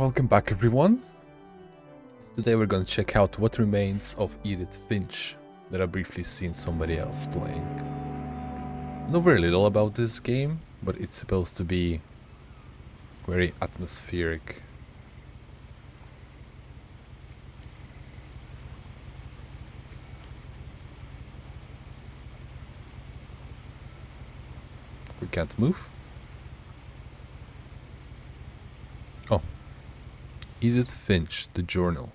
Welcome back, everyone. Today we're going to check out What Remains of Edith Finch that I've briefly seen somebody else playing. I know very little about this game, but it's supposed to be very atmospheric. We can't move. Oh. Edith Finch, the journal.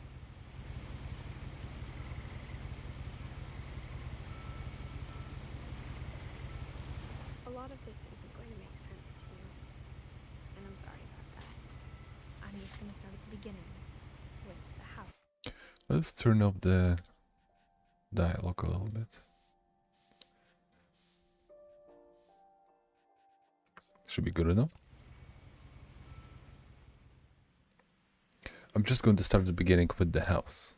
A lot of this isn't going to make sense to you, and I'm sorry about that. I'm just going to start at the beginning, with the house. Let's turn up the dialogue a little bit. Should be good enough. I'm just going to start at the beginning with the house.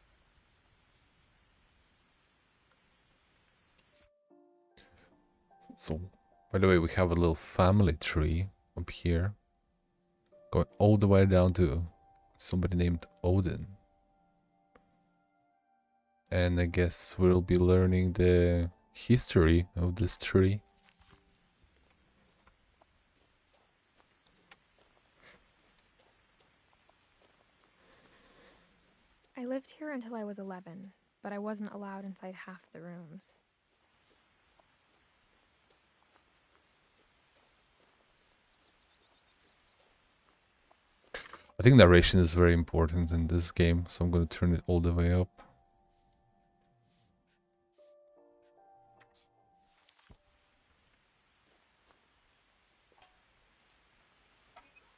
So, by the way, we have a little family tree up here, going all the way down to somebody named Odin. And I guess we'll be learning the history of this tree. I lived here until I was 11, but I wasn't allowed inside half the rooms. I think narration is very important in this game, so I'm going to turn it all the way up.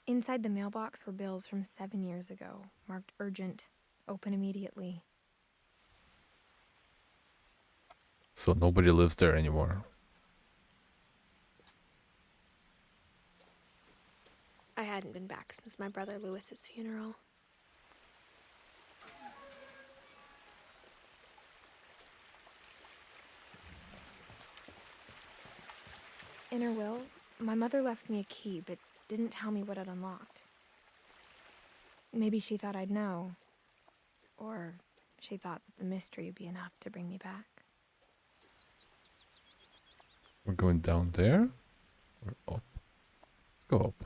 Inside the mailbox were bills from 7 years ago, marked urgent, open immediately. So nobody lives there anymore. I hadn't been back since my brother Lewis's funeral. In her will, my mother left me a key, but didn't tell me what it unlocked. Maybe she thought I'd know. Or she thought that the mystery would be enough to bring me back. We're going down there or up? Let's go up.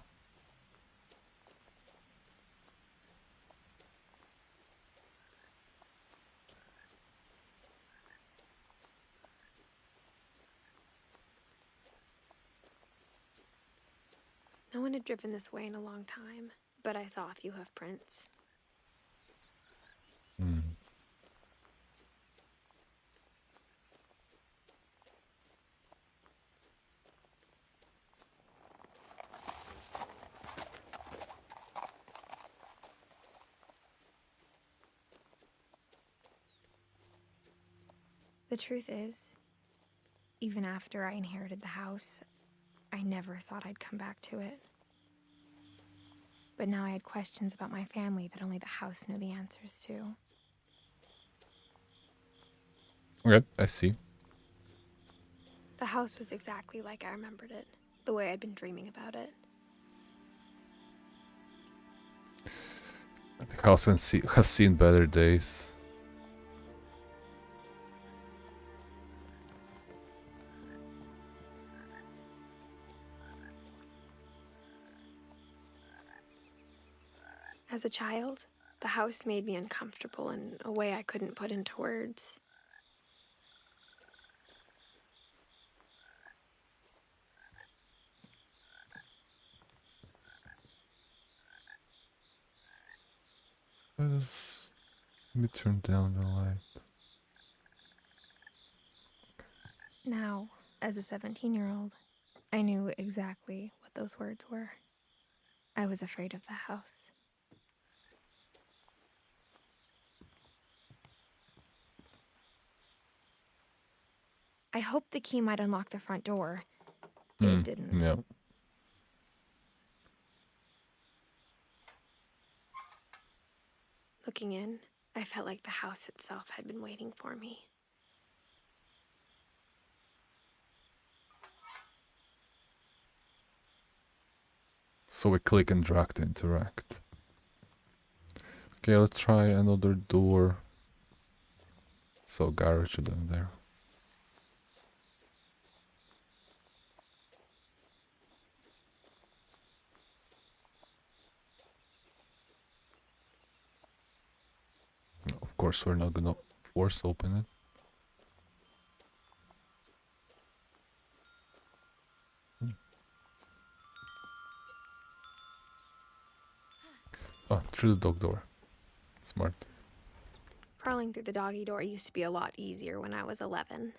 No one had driven this way in a long time, but I saw a few hoof prints. The truth is, even after I inherited the house, I never thought I'd come back to it. But now I had questions about my family that only the house knew the answers to. Okay, I see. The house was exactly like I remembered it, the way I'd been dreaming about it. The house has seen better days. As a child, the house made me uncomfortable in a way I couldn't put into words. Let me turn down the light. Now, as a 17-year-old, I knew exactly what those words were. I was afraid of the house. I hoped the key might unlock the front door. It didn't. No. Looking in, I felt like the house itself had been waiting for me. So we click and drag to interact. Okay, let's try another door. So garage down there. Of course, we're not gonna force open it. Oh, through the dog door. Smart. Crawling through the doggy door used to be a lot easier when I was 11.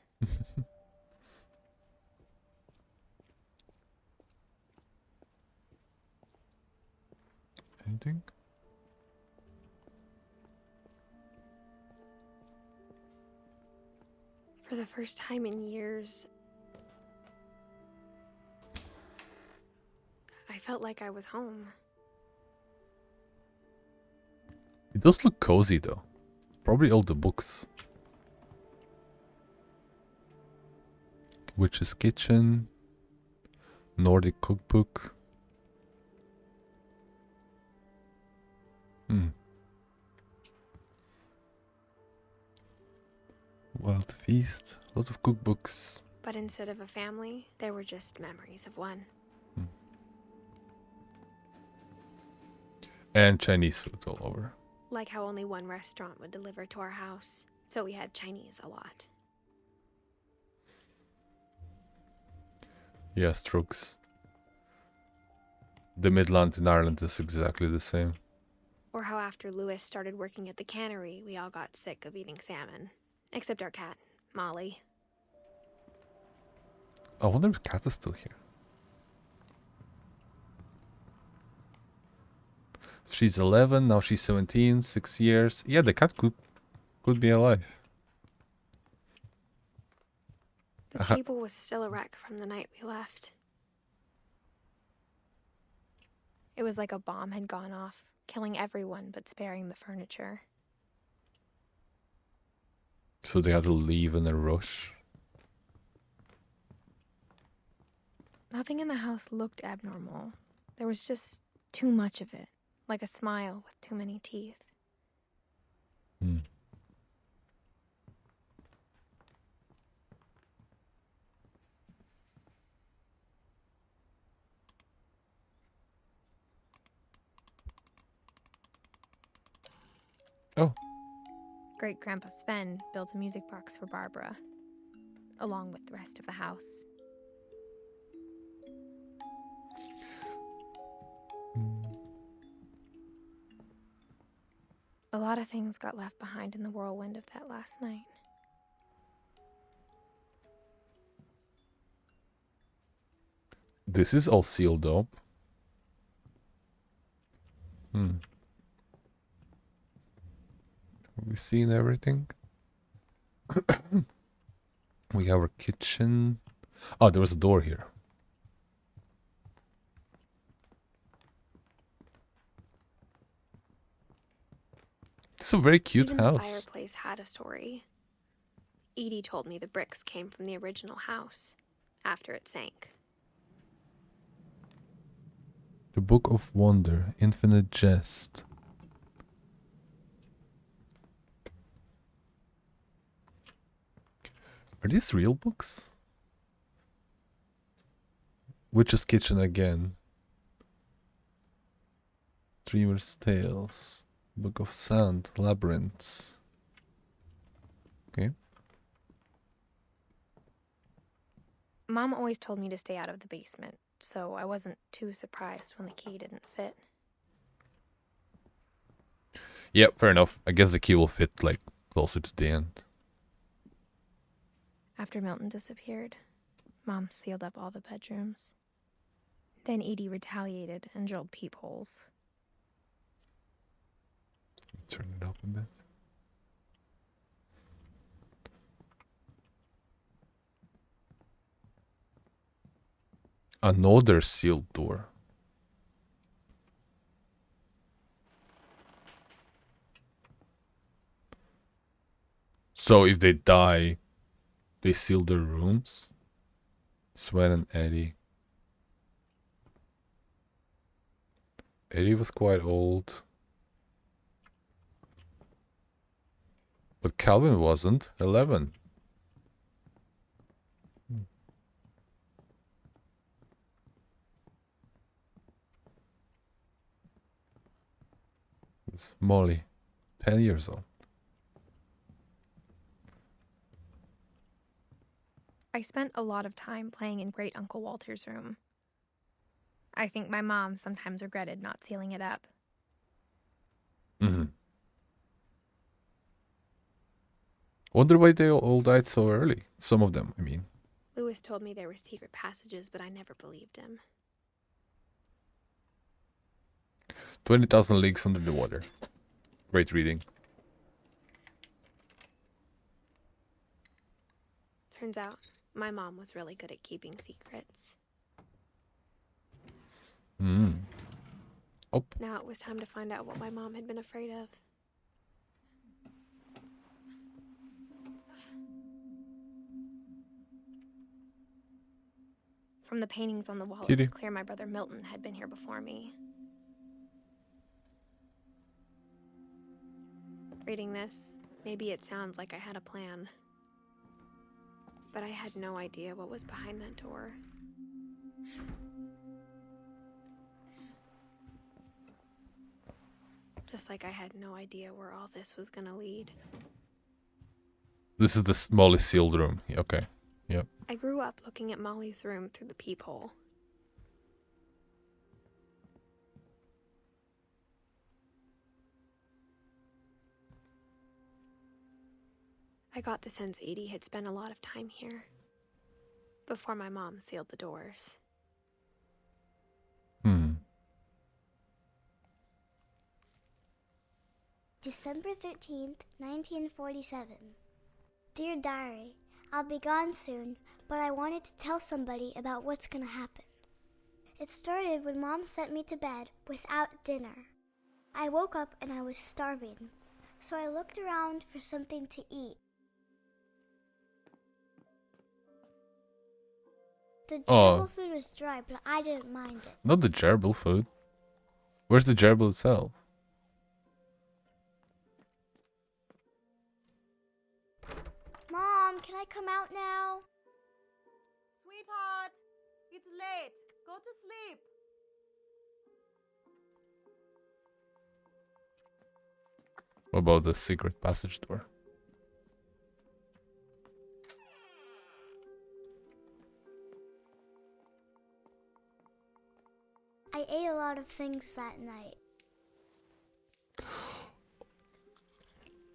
Anything? For the first time in years, I felt like I was home. It does look cozy though. Probably all the books. Witch's Kitchen. Nordic Cookbook. Wild Feast. A lot of cookbooks. But instead of a family, there were just memories of one. And Chinese food all over. Like how only one restaurant would deliver to our house, so we had Chinese a lot. Yeah, Strokes. The Midland in Ireland is exactly the same. Or how after Lewis started working at the cannery, we all got sick of eating salmon. Except our cat, Molly. I wonder if Cat is still here. She's 11, now she's 17, 6 years. Yeah, the cat could be alive. The table was still a wreck from the night we left. It was like a bomb had gone off, killing everyone but sparing the furniture. So they had to leave in a rush. Nothing in the house looked abnormal. There was just too much of it, like a smile with too many teeth. Oh. Great-Grandpa Sven built a music box for Barbara, along with the rest of the house. A lot of things got left behind in the whirlwind of that last night. This is all sealed up. Have we seen everything? We have our kitchen. Oh, there was a door here. It's a very cute Even house. the fireplace had a story. Edie told me the bricks came from the original house, after it sank. The Book of Wonder, Infinite Jest. Are these real books? Witch's Kitchen again. Dreamer's Tales. Book of Sand, Labyrinths. Okay. Mom always told me to stay out of the basement, so I wasn't too surprised when the key didn't fit. Yeah, fair enough. I guess the key will fit, like, closer to the end. After Milton disappeared, Mom sealed up all the bedrooms. Then Edie retaliated and drilled peepholes. Turn it up a bit. Another sealed door. So if they die, they seal their rooms? Sven and Eddie. Eddie was quite old. But Calvin wasn't. 11. It's Molly. 10 years old. I spent a lot of time playing in Great Uncle Walter's room. I think my mom sometimes regretted not sealing it up. Wonder why they all died so early. Some of them, I mean. Lewis told me there were secret passages, but I never believed him. 20,000 Leagues Under the Water. Great reading. Turns out, my mom was really good at keeping secrets. Oh. Now it was time to find out what my mom had been afraid of. From the paintings on the wall, it was clear my brother Milton had been here before me. Reading this, maybe it sounds like I had a plan. But I had no idea what was behind that door. Just like I had no idea where all this was gonna lead. This is the smallest sealed room. Okay. Yep. I grew up looking at Molly's room through the peephole. I got the sense Edie had spent a lot of time here. Before my mom sealed the doors. December 13th, 1947. Dear Diary, I'll be gone soon, but I wanted to tell somebody about what's gonna happen. It started when Mom sent me to bed without dinner. I woke up and I was starving, so I looked around for something to eat. The gerbil food was dry, but I didn't mind it. Not the gerbil food. Where's the gerbil itself? Mom, can I come out now? Sweetheart, it's late. Go to sleep. What about the secret passage door? I ate a lot of things that night.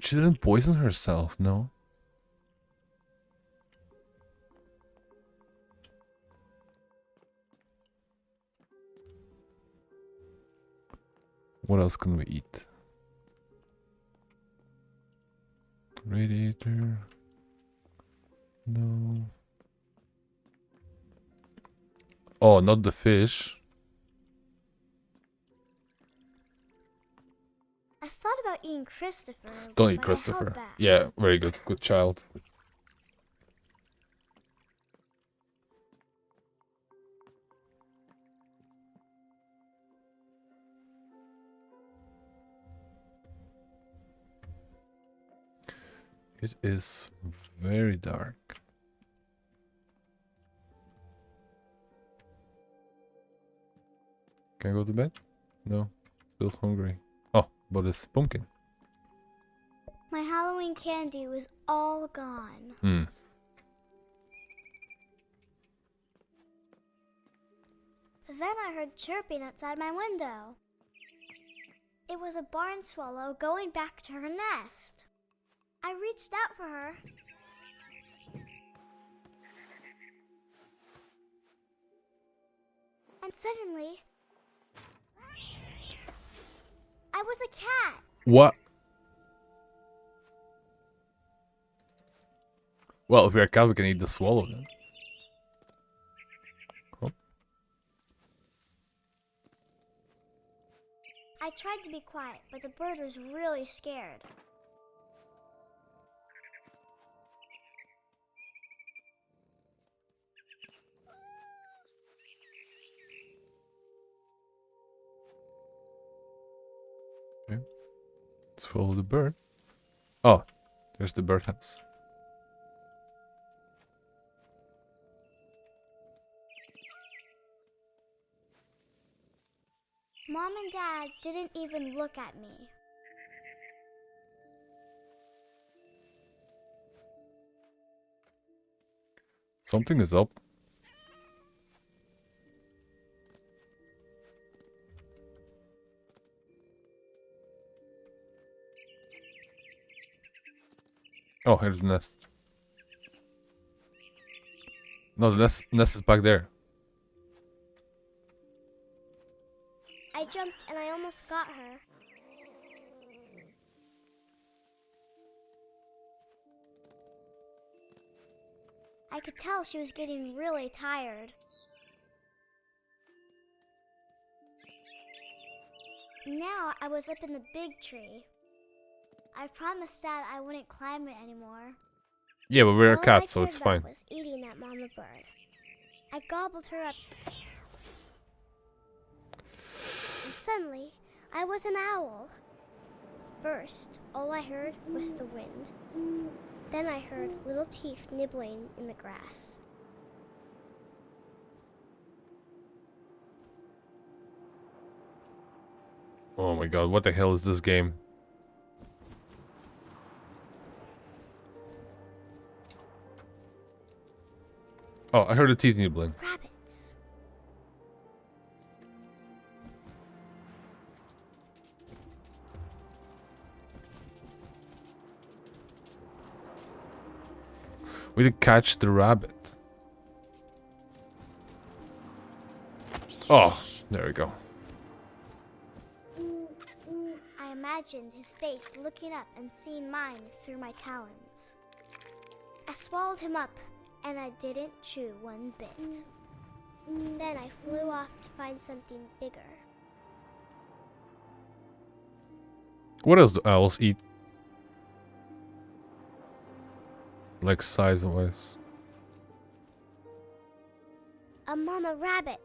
She didn't poison herself, no? What else can we eat? Radiator. No. Oh, not the fish. I thought about eating Christopher. Don't eat but I Christopher. held back. Yeah, very good. Good child. It is very dark. Can I go to bed? No. Still hungry. Oh, but it's pumpkin. My Halloween candy was all gone. Hmm. Then I heard chirping outside my window. It was a barn swallow going back to her nest. I reached out for her. And suddenly, I was a cat. What? Well, if you're a cat, we can eat the swallow then. Oh. I tried to be quiet, but the bird was really scared. Okay. Let's follow the bird. Oh, There's the birdhouse. Mom and Dad didn't even look at me. Something is up. Oh, here's the nest. No, the nest is back there. I jumped and I almost got her. I could tell she was getting really tired. Now I was up in the big tree. I promised Dad I wouldn't climb it anymore. Yeah, but we're a All cat, I so it's cared about fine. was eating that mama bird. I gobbled her up. And suddenly, I was an owl. First, all I heard was the wind. Then I heard little teeth nibbling in the grass. Oh my god, what the hell is this game? Oh, I heard a teeth nibbling. Rabbits. We did catch the rabbit. Oh, there we go. I imagined his face looking up and seeing mine through my talons. I swallowed him up, and I didn't chew one bit. Then I flew off to find something bigger. What else do owls eat? Like size-wise. A mama rabbit.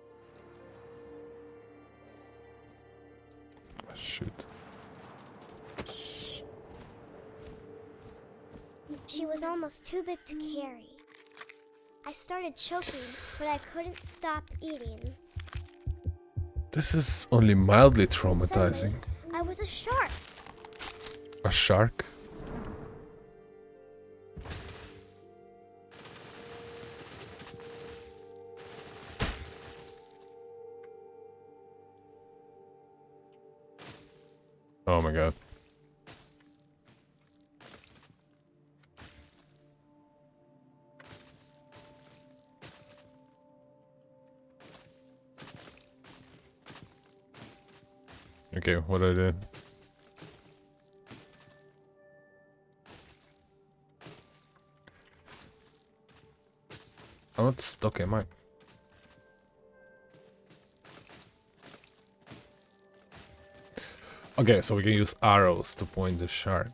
Oh, shoot. She was almost too big to carry. I started choking, but I couldn't stop eating. This is only mildly Suddenly, traumatizing. I was a shark. A shark? Oh my god. Okay, what I did. I'm not stuck, am I? Okay, so we can use arrows to point the shark.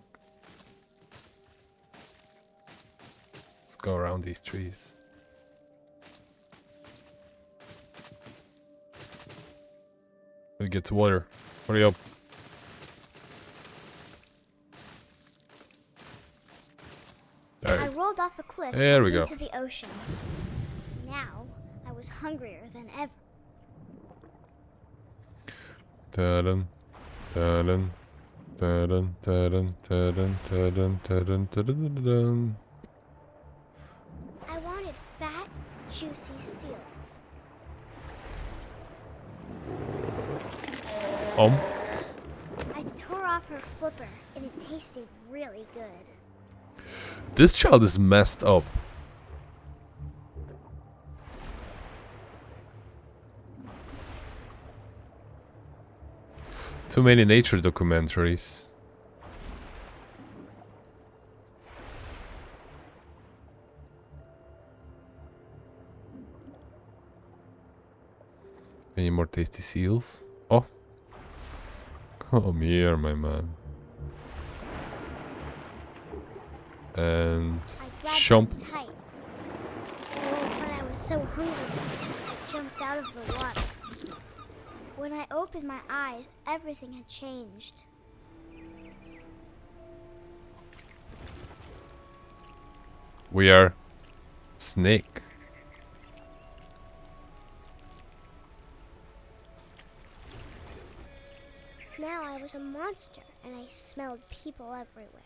Let's go around these trees. We'll get to water. Hurry up. I rolled off a cliff There we go. into the ocean. Now, I was hungrier than ever. Ta-dun, ta-dun, ta-dun, ta-dun, ta-dun, ta-dun, ta-dun, ta-dun. I wanted fat, juicy seals. I tore off her flipper, and it tasted really good. This child is messed up. Too many nature documentaries. Any more tasty seals? Oh. Come here, my man. And I grabbed jump. them tight. Oh, but I was so hungry, I jumped out of the water. When I opened my eyes, everything had changed. We are snake. Now I was a monster, and I smelled people everywhere.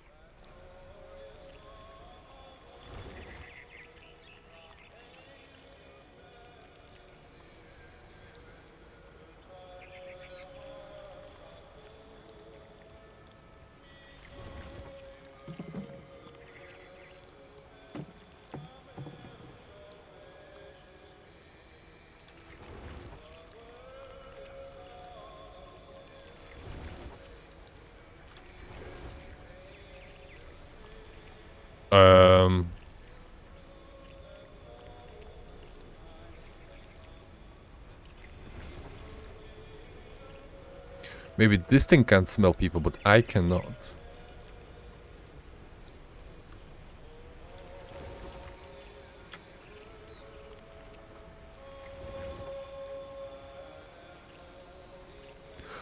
Maybe this thing can smell people, but I cannot.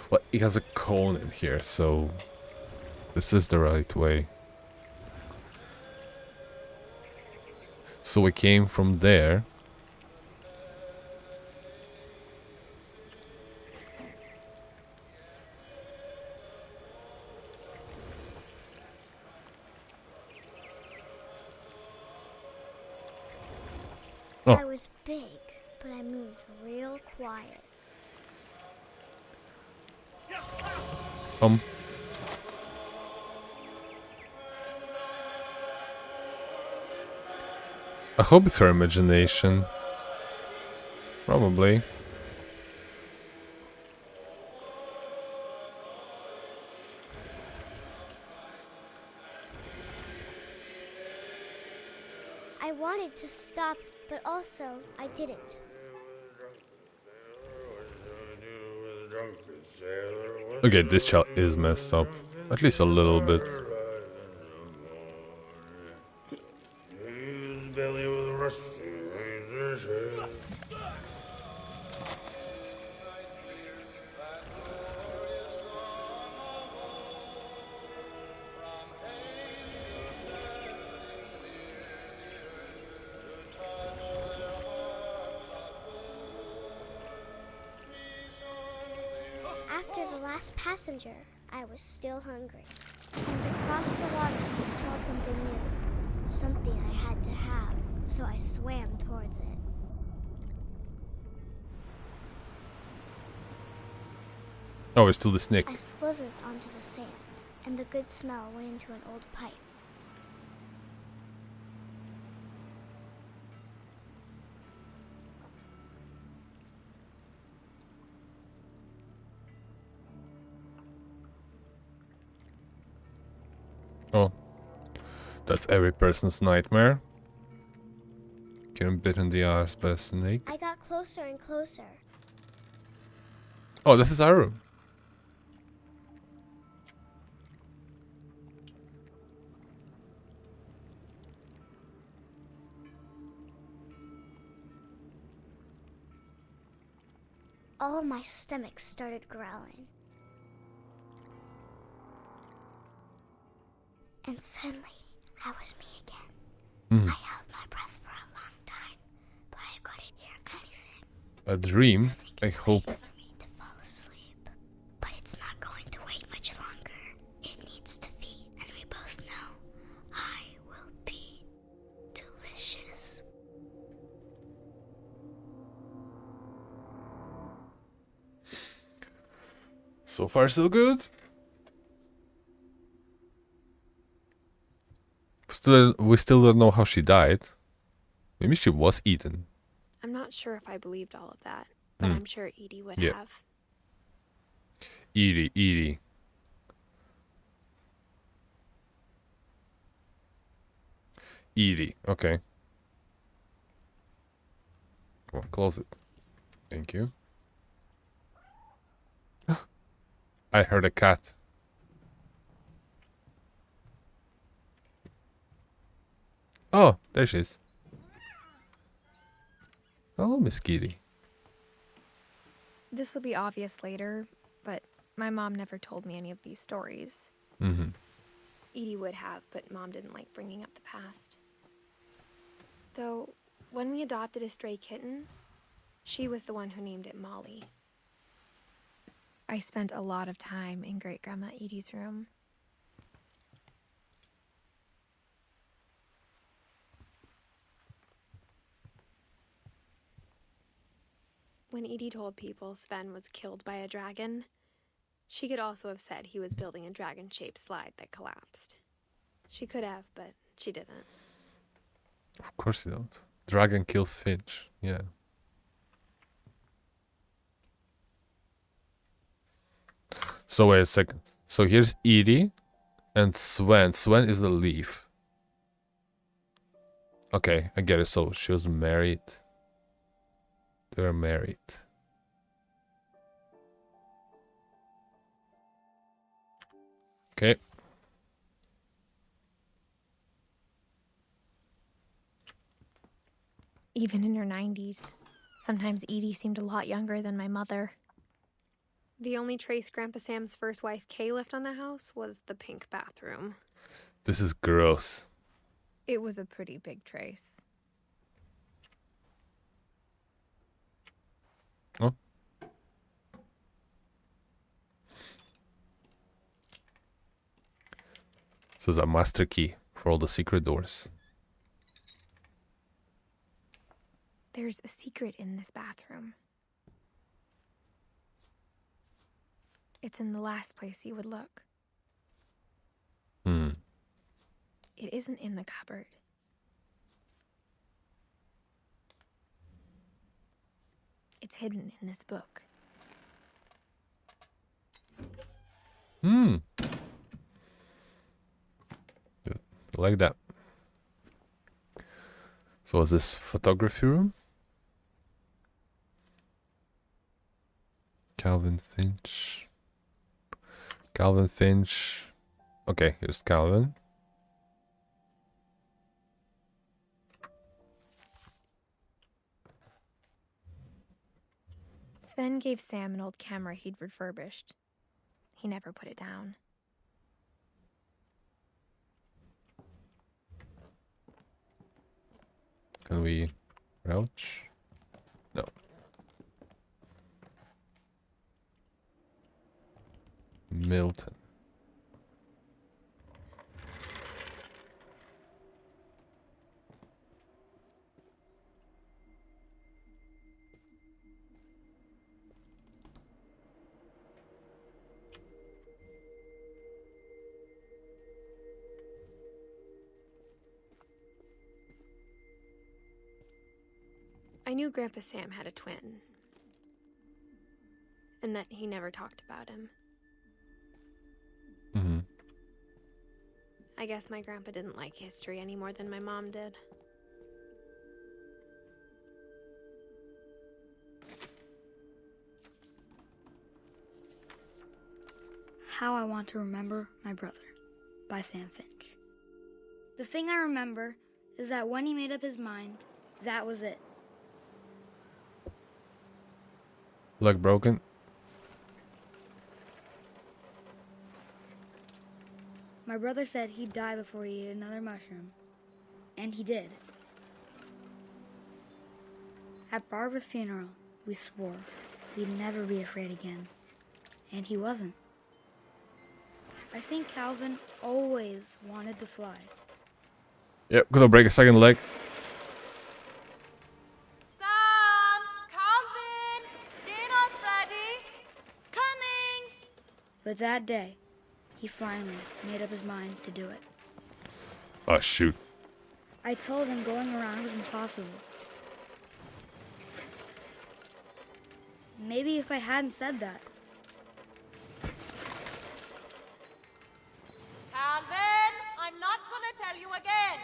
Well, it has a cone in here, so this is the right way. So we came from there. Oh. I was big, but I moved real quiet. I hope it's her imagination. Probably. I wanted to stop, but also I didn't. Okay, this child is messed up. At least a little bit. After the last passenger, I was still hungry. And across the water, I smelled something new. Something I had to have, so I swam towards it. Oh, it's still the snake. I slithered onto the sand, and the good smell went into an old pipe. Oh. That's every person's nightmare. Getting bitten in the arse by a snake. I got closer and closer. Oh, this is our room. All my stomach started growling. And suddenly, I was me again. I held my breath for a long time, but I couldn't hear anything. A dream? I It's hope. waiting for me to fall asleep. But it's not going to wait much longer. It needs to feed, and we both know I will be delicious. So far, so good. We still don't know how she died. Maybe she was eaten. I'm not sure if I believed all of that, but I'm sure Edie would Yeah. have. Edie. Edie, okay. Come on, close it. Thank you. I heard a cat. Oh, there she is. Hello, Miss Kitty. This will be obvious later, but my mom never told me any of these stories. Mm-hmm. Edie would have, but Mom didn't like bringing up the past. Though, when we adopted a stray kitten, she was the one who named it Molly. I spent a lot of time in Great Grandma Edie's room. When Edie told people Sven was killed by a dragon, she could also have said he was building a dragon-shaped slide that collapsed. She could have, but she didn't. Of course you don't. Dragon kills Finch. Yeah. So wait a second. So here's Edie and Sven. Sven is a leaf. Okay, I get it. So she was married. They were married. Okay. Even in her 90s, sometimes Edie seemed a lot younger than my mother. The only trace Grandpa Sam's first wife, Kay, left on the house was the pink bathroom. This is gross. It was a pretty big trace. Oh. So it's a master key for all the secret doors. There's a secret in this bathroom. It's in the last place you would look. Hmm. It isn't in the cupboard. It's hidden in this book. Hmm. Good. I like that. So is this photography room? Calvin Finch. Calvin Finch. Okay, here's Calvin. Sven gave Sam an old camera he'd refurbished. He never put it down. Can we crouch? No. Milton. I knew Grandpa Sam had a twin, and that he never talked about him. Mm-hmm. I guess my grandpa didn't like history any more than my mom did. How I Want to Remember My Brother by Sam Finch. The thing I remember is that when he made up his mind, that was it. Leg broken. My brother said he'd die before he ate another mushroom. And he did. At Barbara's funeral, we swore we'd never be afraid again. And he wasn't. I think Calvin always wanted to fly. Yep, gonna break a second leg. Sam! Calvin! Dinner's ready! Coming! But that day, he finally made up his mind to do it. Oh, shoot. I told him going around was impossible. Maybe if I hadn't said that, Calvin! I'm not gonna tell you again!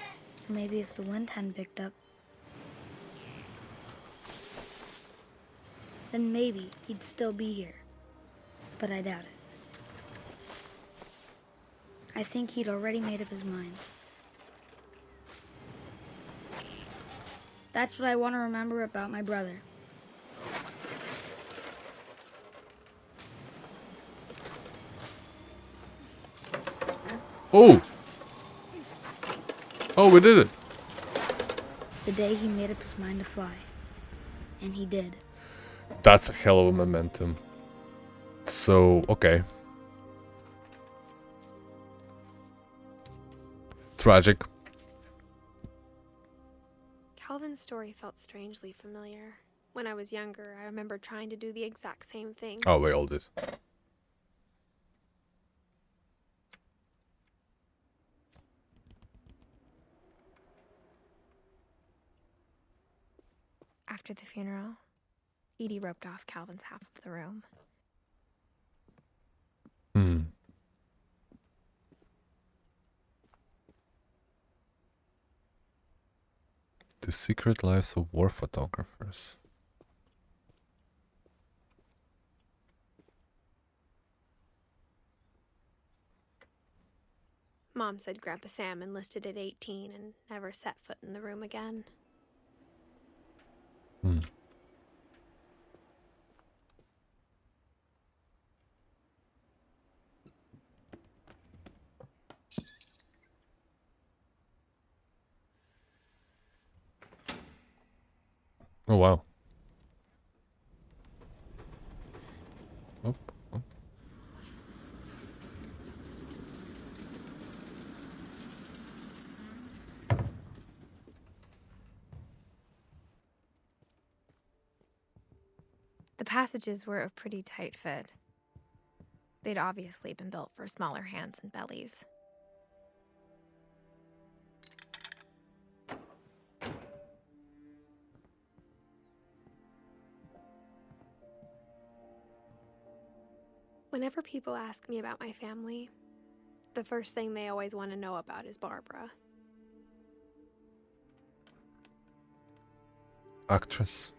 or maybe if the wind hadn't picked up, then maybe he'd still be here. But I doubt it. I think he'd already made up his mind. That's what I want to remember about my brother. Oh! Oh, we did it! The day he made up his mind to fly. And he did. That's a hell of a momentum. So, okay. Tragic. Calvin's story felt strangely familiar. When I was younger, I remember trying to do the exact same thing. Oh, we all did. After the funeral, Edie roped off Calvin's half of the room. Hmm. The Secret Lives of War Photographers. Mom said Grandpa Sam enlisted at 18 and never set foot in the room again. Hmm. Oh, wow. Oh, oh. The passages were a pretty tight fit. They'd obviously been built for smaller hands and bellies. Whenever people ask me about my family, the first thing they always want to know about is Barbara. Actress.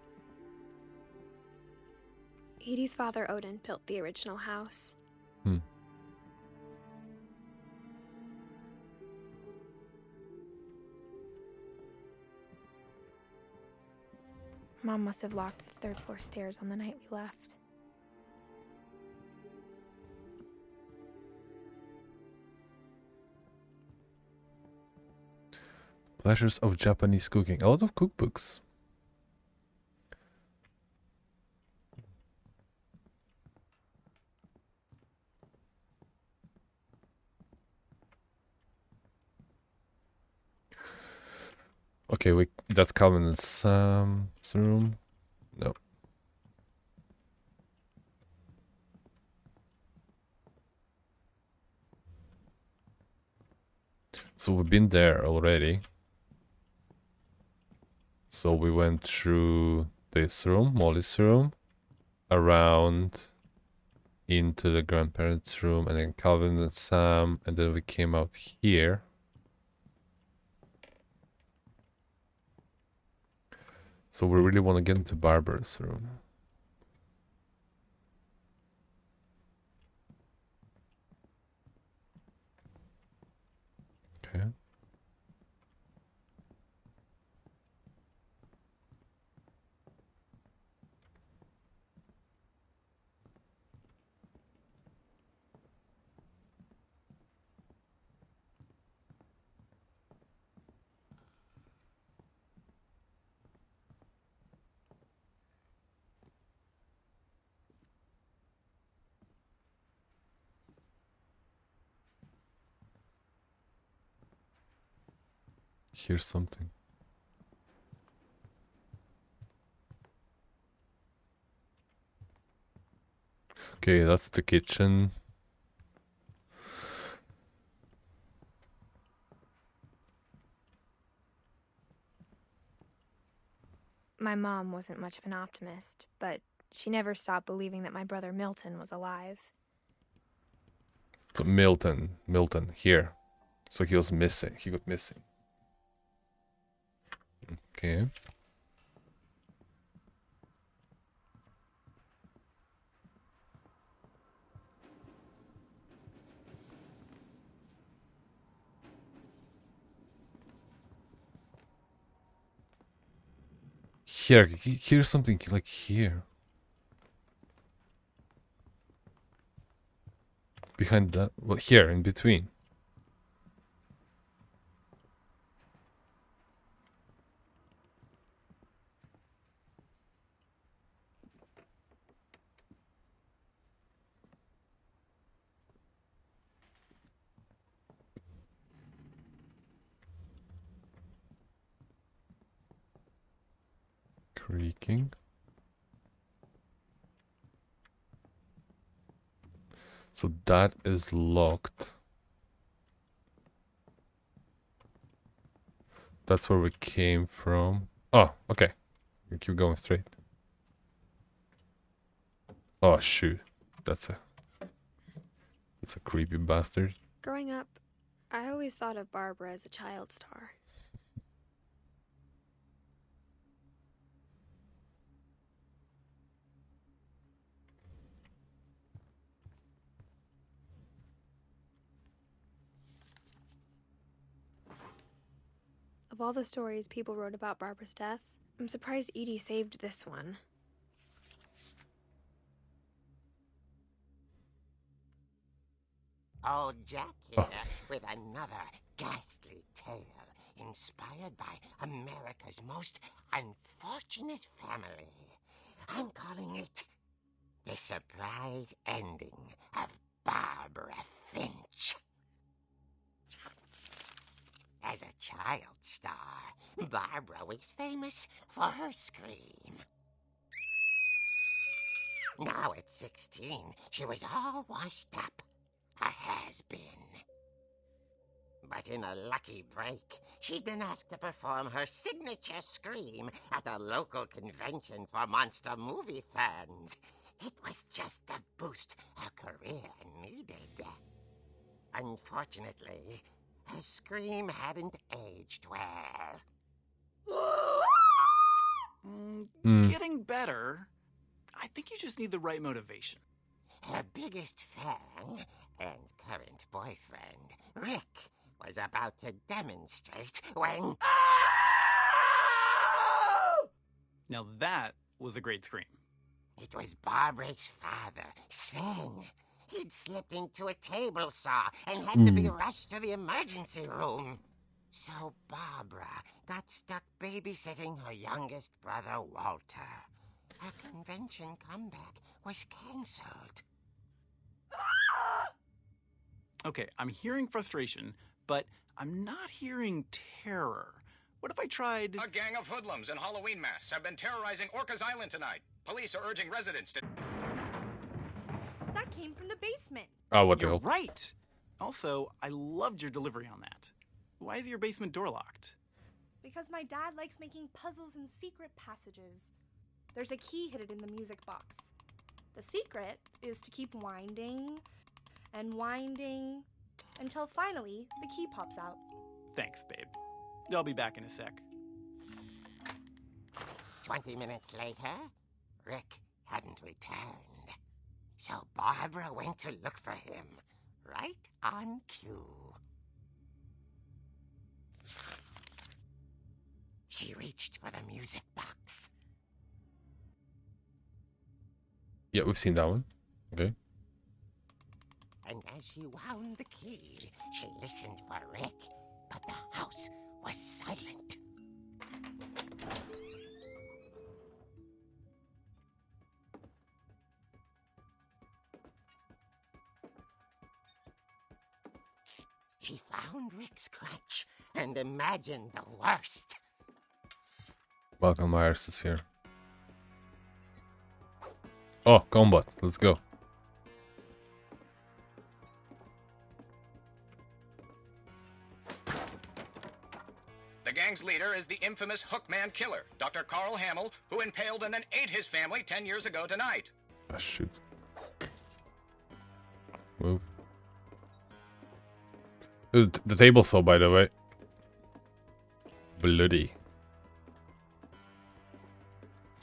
Edie's father, Odin, built the original house. Hmm. Mom must have locked the third floor stairs on the night we left. Pleasures of Japanese cooking. A lot of cookbooks. Okay, that's Calvin's room. No. So we've been there already. So we went through this room, Molly's room, around into the grandparents' room, and then Calvin and Sam, and then we came out here. So we really want to get into Barbara's room. Okay. Here's something. Okay, that's the kitchen. My mom wasn't much of an optimist, but she never stopped believing that my brother Milton was alive. So Milton, here. So he was missing. He got missing. Okay. Here's something like here. Behind that, well, here in between. creaking. So that is locked. That's where we came from. Oh, okay. We keep going straight. Oh shoot. That's a creepy bastard. Growing up, I always thought of Barbara as a child star. Of all the stories people wrote about Barbara's death, I'm surprised Edie saved this one. Old Jack here with another ghastly tale inspired by America's most unfortunate family. I'm calling it The Surprise Ending of Barbara Finch. As a child star, Barbara was famous for her scream. Now at 16, she was all washed up. A has-been. But in a lucky break, she'd been asked to perform her signature scream at a local convention for monster movie fans. It was just the boost her career needed. Unfortunately, her scream hadn't aged well. Getting better. I think you just need the right motivation. Her biggest fan and current boyfriend, Rick, was about to demonstrate when... Now that was a great scream. It was Barbara's father, Sven. He'd slipped into a table saw and had to be rushed to the emergency room. So Barbara got stuck babysitting her youngest brother, Walter. Her convention comeback was cancelled. Okay, I'm hearing frustration, but I'm not hearing terror. What if I tried... A gang of hoodlums in Halloween masks have been terrorizing Orcas Island tonight. Police are urging residents to... That came from the basement. Oh, what the You're hell? right! Also, I loved your delivery on that. Why is your basement door locked? Because my dad likes making puzzles and secret passages. There's a key hidden in the music box. The secret is to keep winding and winding until finally the key pops out. Thanks, babe. I'll be back in a sec. 20 minutes later, Rick hadn't returned. So Barbara went to look for him, right on cue. She reached for the music box. Yeah, we've seen that one. Okay. And as she wound the key, she listened for Rick, but the house was silent. She found Rick's crutch and imagined the worst. Michael Myers is here. Oh, combat. Let's go. The gang's leader is the infamous Hookman Killer, Dr. Carl Hamill, who impaled and then ate his family 10 years ago tonight. Ah, shoot. Move. The table saw, by the way. Bloody.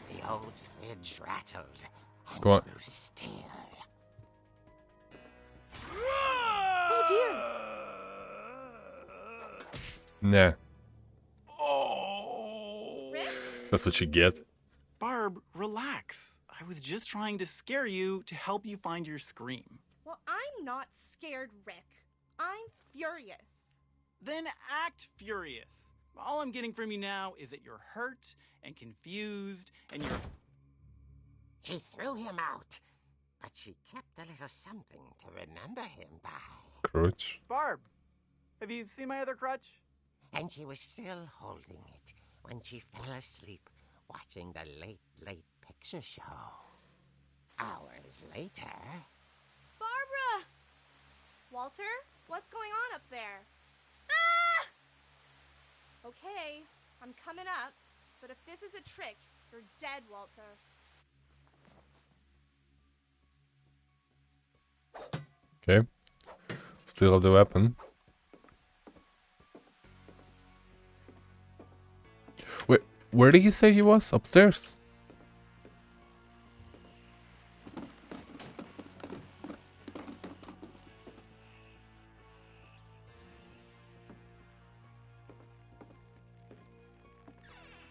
The old fridge rattled and Go on. grew still. Oh dear! Nah. Rick? That's what you get. Barb, relax. I was just trying to scare you to help you find your scream. Well, I'm not scared, Rick. I'm furious. Then act furious. All I'm getting from you now is that you're hurt and confused and you're... She threw him out, but she kept a little something to remember him by. Crutch. Barb, have you seen my other crutch? And she was still holding it when she fell asleep watching the late picture show. Hours later... Barbara! Walter, what's going on up there? Ah! Okay, I'm coming up, but if this is a trick, you're dead, Walter. Okay. Still have the weapon. Wait, where did he say he was? Upstairs?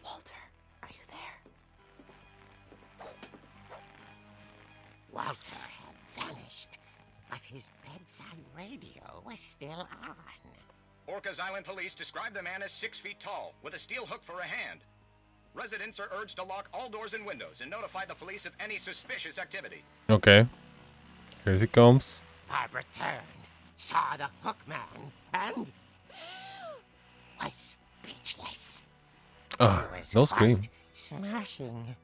Walter, are you there? Walter had vanished, but his bedside radio was still on. Orcas Island police describe the man as 6 feet tall, with a steel hook for a hand. Residents are urged to lock all doors and windows and notify the police of any suspicious activity. Okay. Here he comes. Barbara turned, saw the hook man, and... was speechless. Ah, He was no scream. quite smashing.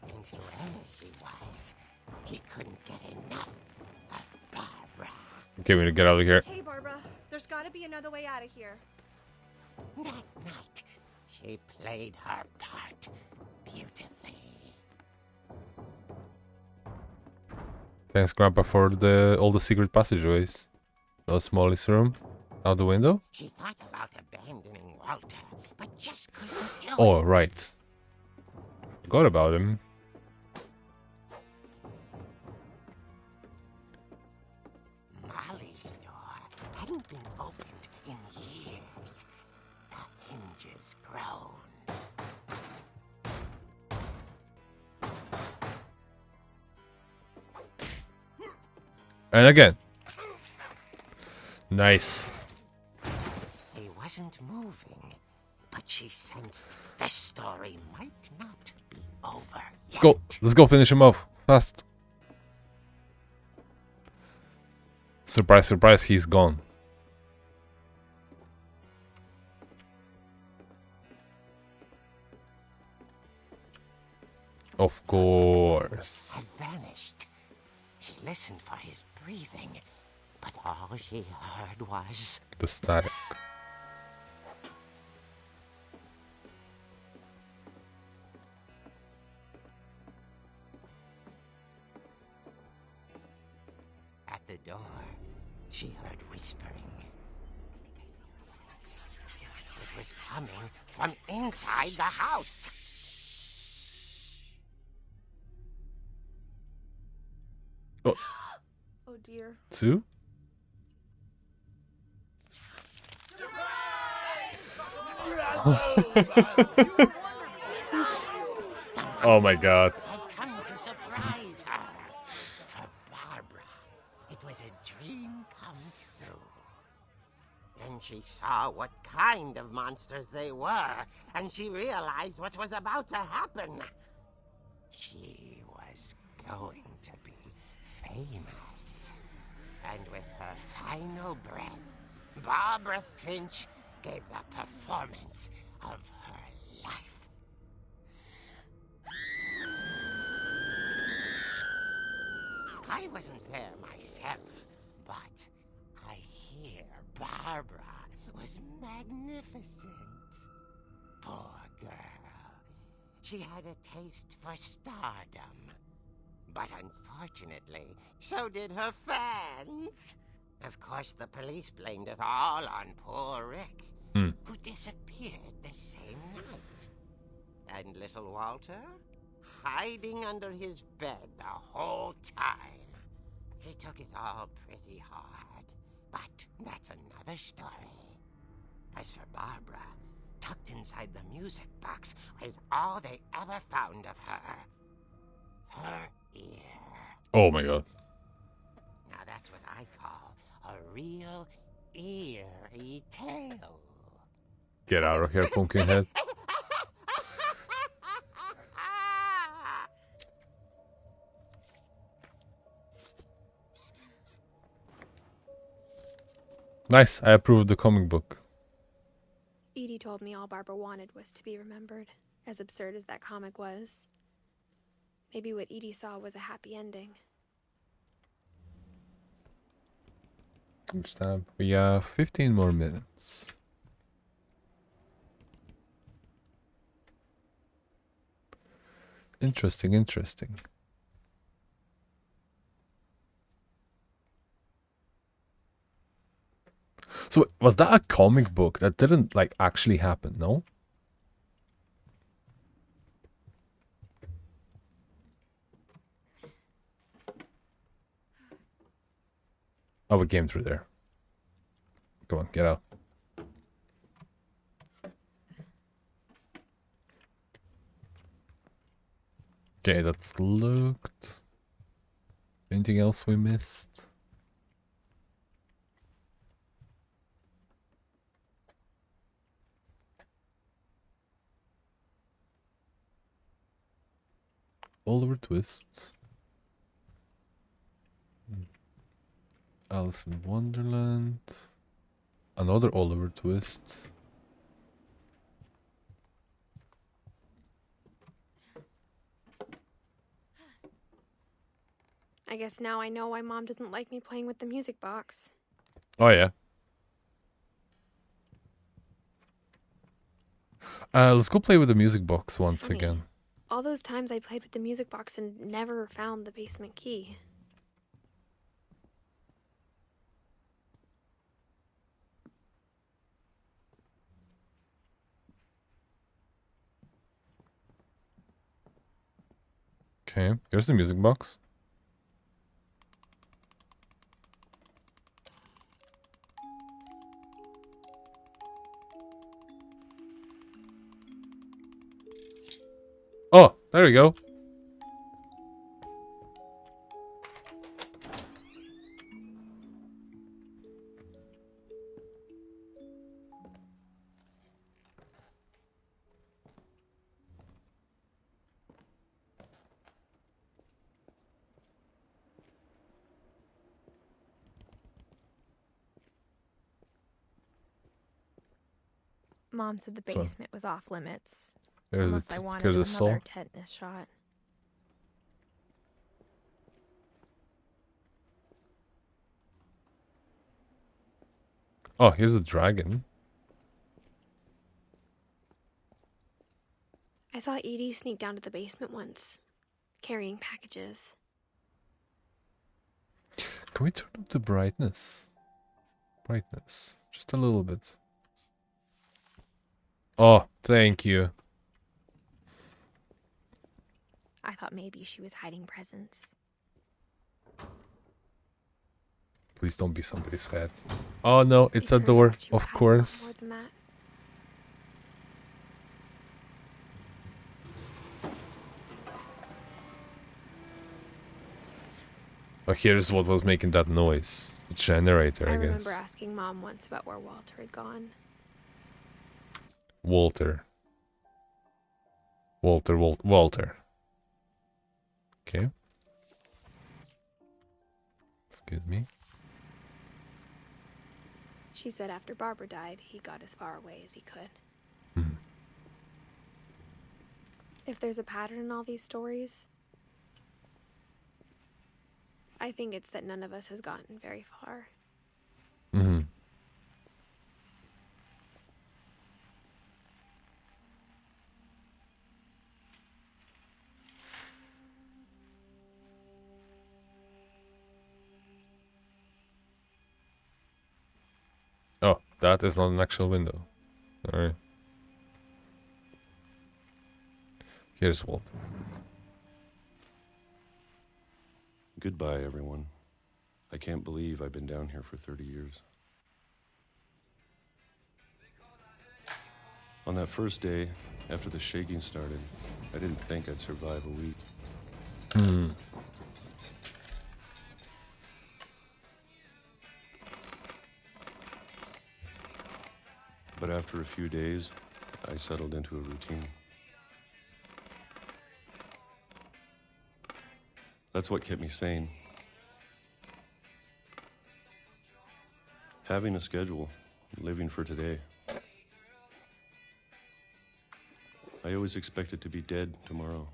And whoever he was, he couldn't get enough of Barbara. Okay, we need to get out of here. Hey, Barbara, there's gotta be another way out of here. That night, she played her part beautifully. Thanks, Grandpa, for all the secret passageways. No Molly's room. Out the window? She thought about abandoning Walter, but just couldn't do Oh, it. right. Forgot about him. Molly's door hadn't been opened in years. The hinges groaned. And again. Nice. He wasn't moving, but she sensed the story might not be over Let's go. Let's go finish him off. Fast. Surprise, surprise, he's gone. Of course. Had vanished. She listened for his breathing, but all she heard was... The static. At the door, she heard whispering. It was coming from inside the house. Oh, Oh dear. 2? Oh my god. Had come to surprise her. For Barbara, it was a dream come true. Then she saw what kind of monsters they were, and she realized what was about to happen. She was going to be famous. And with her final breath, Barbara Finch gave the performance of her life. I wasn't there myself, but I hear Barbara was magnificent. Poor girl. She had a taste for stardom. But unfortunately, so did her fans. Of course, the police blamed it all on poor Rick, who disappeared the same night. And little Walter? Hiding under his bed the whole time. He took it all pretty hard, but that's another story. As for Barbara, tucked inside the music box was all they ever found of her. Her ear. Oh my god. Now that's what I call a real eerie tale. Get out of here, Pumpkinhead. Nice, I approve the comic book. told me all Barbara wanted was to be remembered, as absurd as that comic was. Maybe what Edie saw was a happy ending. Understand. We have 15 more minutes. Interesting, interesting. So, was that a comic book that didn't, like, actually happen, no? Oh, we came through there. Come on, get out. Okay, that's looked. Anything else we missed? Oliver Twist. Alice in Wonderland. Another Oliver Twist. I guess now I know why Mom didn't like me playing with the music box. Oh, yeah. Let's go play with the music box once funny. again. All those times I played with the music box and never found the basement key. Okay, here's the music box. Oh, there we go. Mom said the So, basement was off limits. There's Unless I here's wanted the another soul. tetanus shot. Oh, here's a dragon. I saw Edie sneak down to the basement once, carrying packages. Can we turn up the brightness? Brightness. Just a little bit. Oh, thank you. I thought maybe she was hiding presents. Please don't be somebody's head. Oh no, it's a It turned door, out she was of hiding a lot course. more than that. Oh, here's what was making that noise. The generator, I guess. remember asking Mom once about where Walter had gone. Walter. Walter. Okay. Excuse me. She said after Barbara died, he got as far away as he could. Hmm. If there's a pattern in all these stories, I think it's that none of us has gotten very far. Mm-hmm. Oh, that is not an actual window. Alright. Here's Walter. Goodbye, everyone. I can't believe I've been down here for 30 years. On that first day, after the shaking started, I didn't think I'd survive a week. Hmm. But after a few days, I settled into a routine. That's what kept me sane. Having a schedule, living for today. I always expected to be dead tomorrow.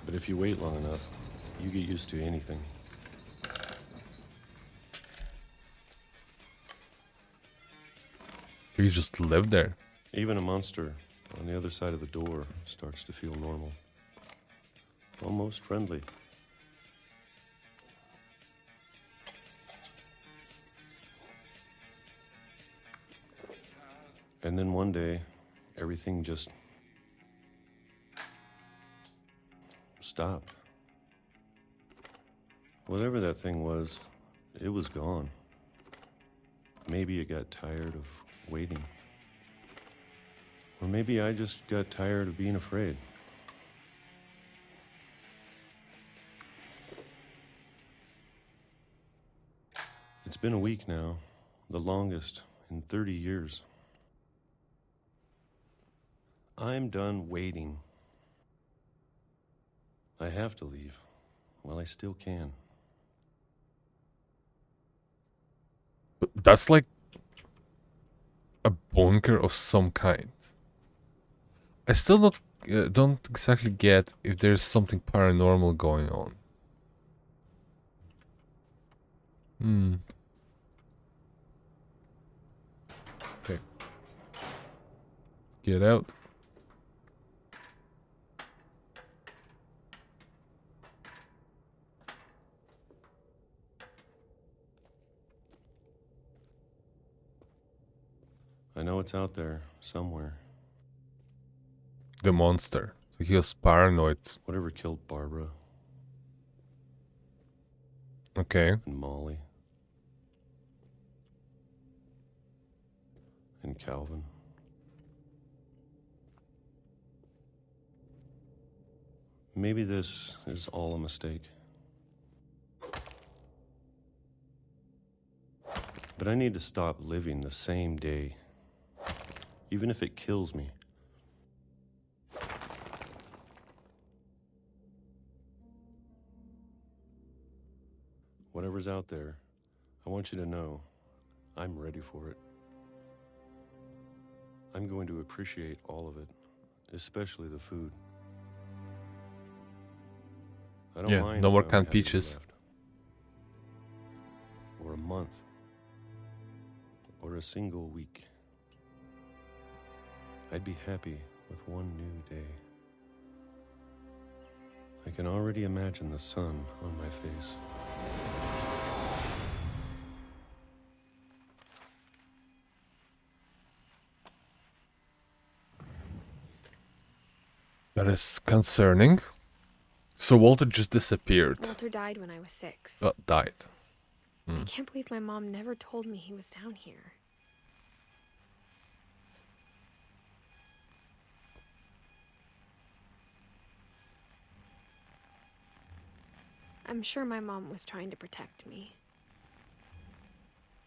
But if you wait long enough, you get used to anything. You just live there. Even a monster on the other side of the door starts to feel normal. Almost friendly. And then one day, everything just stopped. Whatever that thing was, it was gone. Maybe it got tired of waiting. Or maybe I just got tired of being afraid. It's been a week now, the longest in 30 years. I'm done waiting. I have to leave while I still can. But that's like a bunker of some kind. I still don't exactly get if there's something paranormal going on. Okay. Get out. I know it's out there somewhere. The monster. So he was paranoid. Whatever killed Barbara Okay. and Molly and Calvin. Maybe this is all a mistake. But I need to stop living the same day, even if it kills me. Whatever's out there, I want you to know I'm ready for it. I'm going to appreciate all of it, especially the food. I don't mind no if more I only canned have a year peaches. left. Or a month. Or a single week. I'd be happy with one new day. I can already imagine the sun on my face. That is concerning. So Walter just disappeared. Walter died when I was 6. Died. I can't believe my mom never told me he was down here. I'm sure my mom was trying to protect me.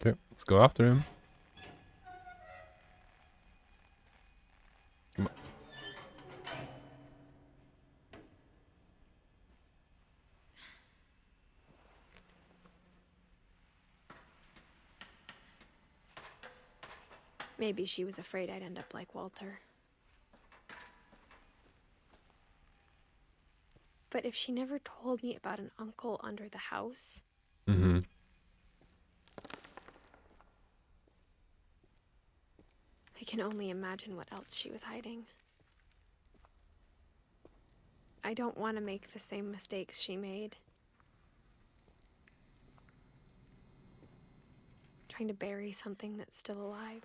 Okay, let's go after him. Come on. Maybe she was afraid I'd end up like Walter. But if she never told me about an uncle under the house... Mm-hmm. I can only imagine what else she was hiding. I don't want to make the same mistakes she made. Trying to bury something that's still alive.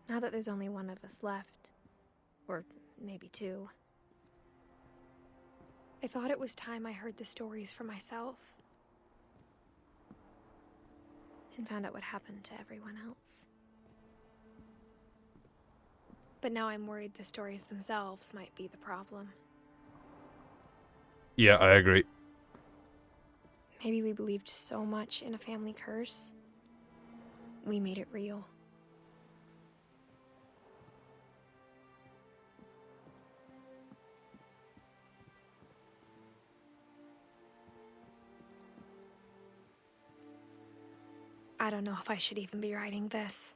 Now that there's only one of us left, or maybe 2, I thought it was time I heard the stories for myself and found out what happened to everyone else. But now I'm worried the stories themselves might be the problem. Yeah, I agree. Maybe we believed so much in a family curse, we made it real. I don't know if I should even be writing this.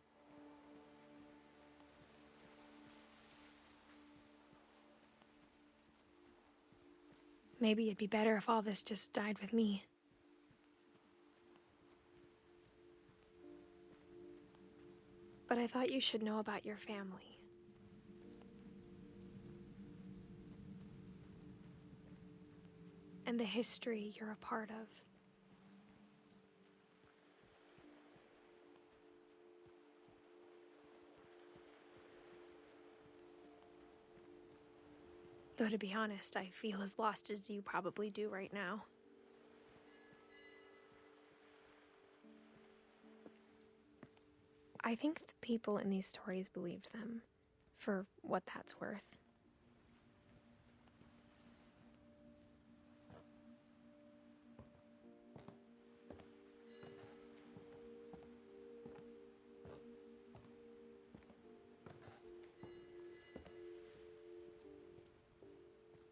Maybe it'd be better if all this just died with me. But I thought you should know about your family. And the history you're a part of. Though to be honest, I feel as lost as you probably do right now. I think the people in these stories believed them, for what that's worth.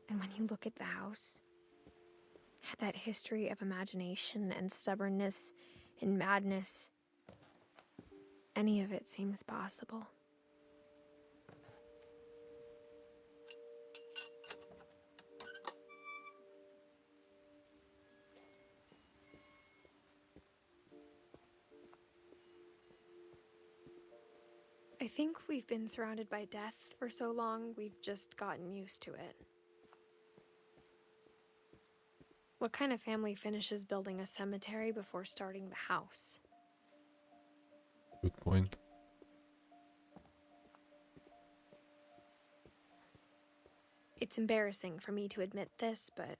And when you look at the house, that history of imagination and stubbornness and madness, any of it seems possible. I think we've been surrounded by death for so long, we've just gotten used to it. What kind of family finishes building a cemetery before starting the house? Good point. It's embarrassing for me to admit this, but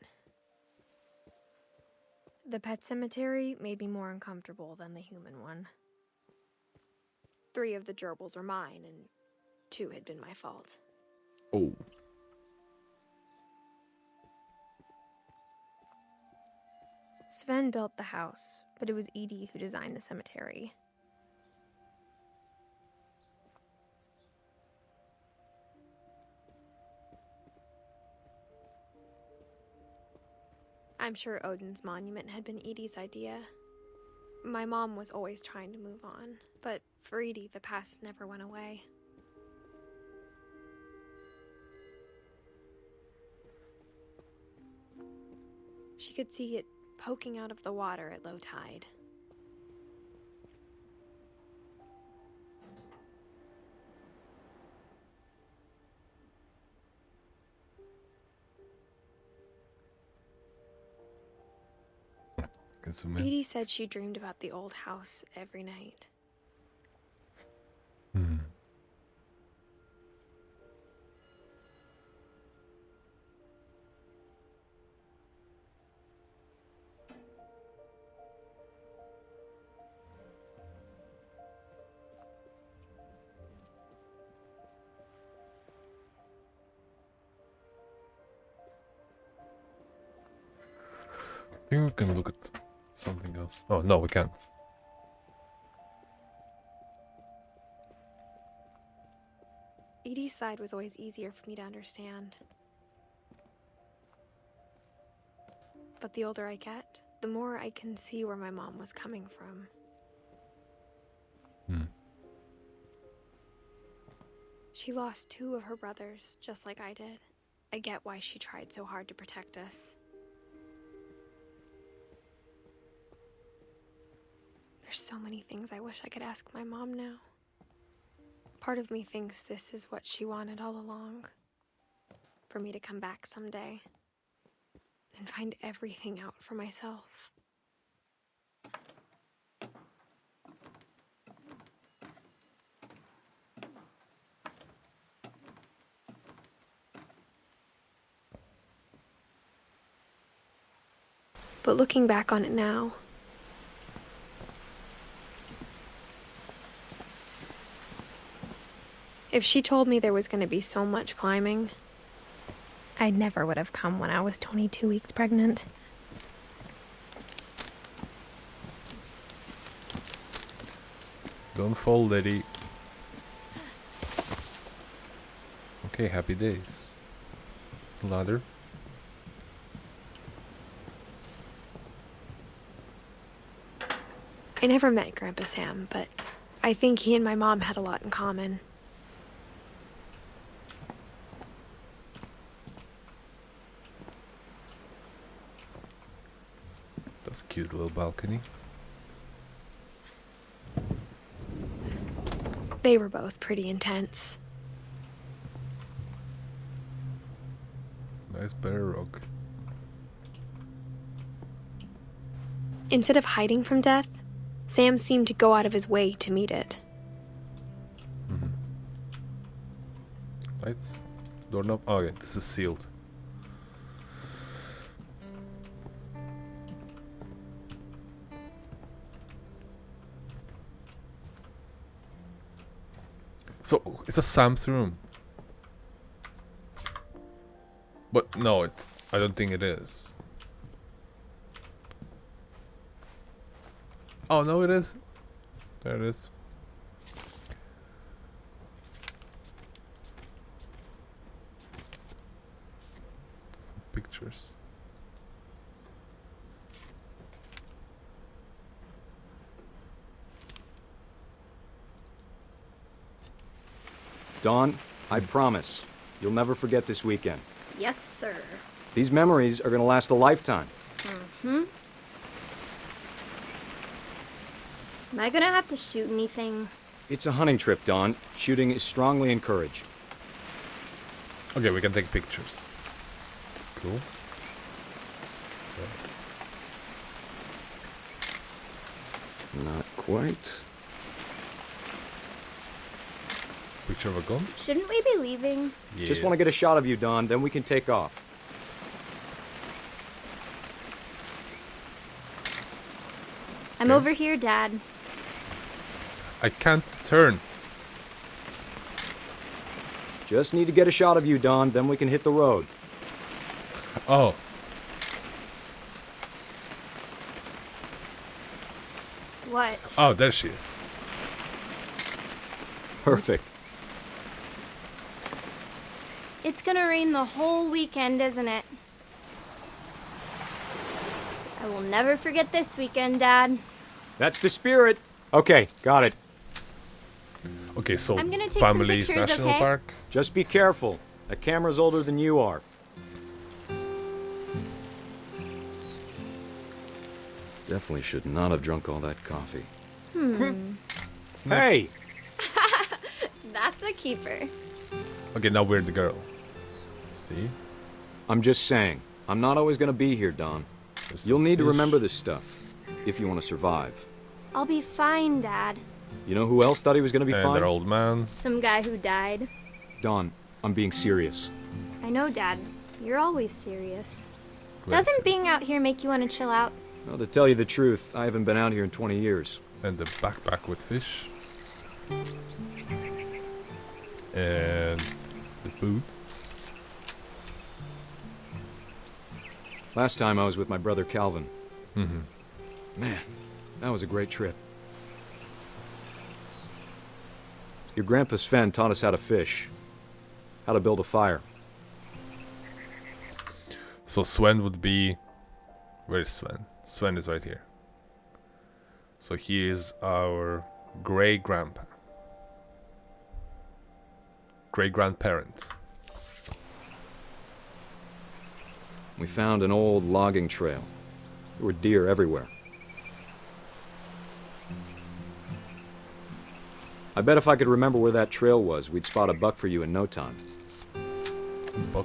the pet cemetery made me more uncomfortable than the human one. 3 of the gerbils were mine, and 2 had been my fault. Oh. Sven built the house, but it was Edie who designed the cemetery. I'm sure Odin's monument had been Edie's idea. My mom was always trying to move on, but for Edie, the past never went away. She could see it poking out of the water at low tide. Can zoom in. Edie said she dreamed about the old house every night. Hmm. I think we can look at something else. Oh, no, we can't. Edie's side was always easier for me to understand. But the older I get, the more I can see where my mom was coming from. Hmm. She lost 2 of her brothers, just like I did. I get why she tried so hard to protect us. There's so many things I wish I could ask my mom now. Part of me thinks this is what she wanted all along. For me to come back someday and find everything out for myself. But looking back on it now, if she told me there was going to be so much climbing, I never would have come when I was 22 weeks pregnant. Don't fall, lady. Okay, happy days. Ladder. I I never met Grandpa Sam, but I think he and my mom had a lot in common. That's a cute little balcony. They were both pretty intense. Nice bear rock. Instead of hiding from death, Sam seemed to go out of his way to meet it. Lights? Doorknob? Oh, okay, this is sealed. So, is that Sam's room? But no, it's... I don't think it is. Oh, no, it is. There it is. Some pictures. Dawn, I promise, you'll never forget this weekend. Yes, sir. These memories are gonna last a lifetime. Mm-hmm. Am I gonna have to shoot anything? It's a hunting trip, Dawn. Shooting is strongly encouraged. Okay, we can take pictures. Cool. Not quite. Picture of a gun? Shouldn't we be leaving? Just want to get a shot of you, Dawn, then we can take off. I'm over here, Dad. I can't turn. Just need to get a shot of you, Dawn, then we can hit the road. Oh. What? Oh, there she is. Perfect. It's gonna rain the whole weekend, isn't it? I will never forget this weekend, Dad. That's the spirit. Okay, got it. Okay, so I'm gonna take Family's some pictures, National okay? Park. Just be careful. That camera's older than you are. Definitely should not have drunk all that coffee. Hey! That's a keeper. Okay, now we're the girl. See? I'm just saying, I'm not always gonna be here, Don. There's You'll some need to fish. remember this stuff, if you want to survive. I'll be fine, Dad. You know who else thought he was gonna be And fine? their old man. Some guy who died. Don, I'm being serious. I know, Dad. You're always serious. Very Doesn't serious. being out here make you want to chill out? Well, to tell you the truth, I haven't been out here in 20 years. And the backpack with fish. And the food. Last time I was with my brother Calvin. Mm-hmm. Man, that was a great trip. Your grandpa Sven taught us how to fish, how to build a fire. So Sven would be... Where is Sven? Sven is right here. So he is our great-grandpa. Great-grandparent. We found an old logging trail. There were deer everywhere. I bet if I could remember where that trail was, we'd spot a buck for you in no time. Buck.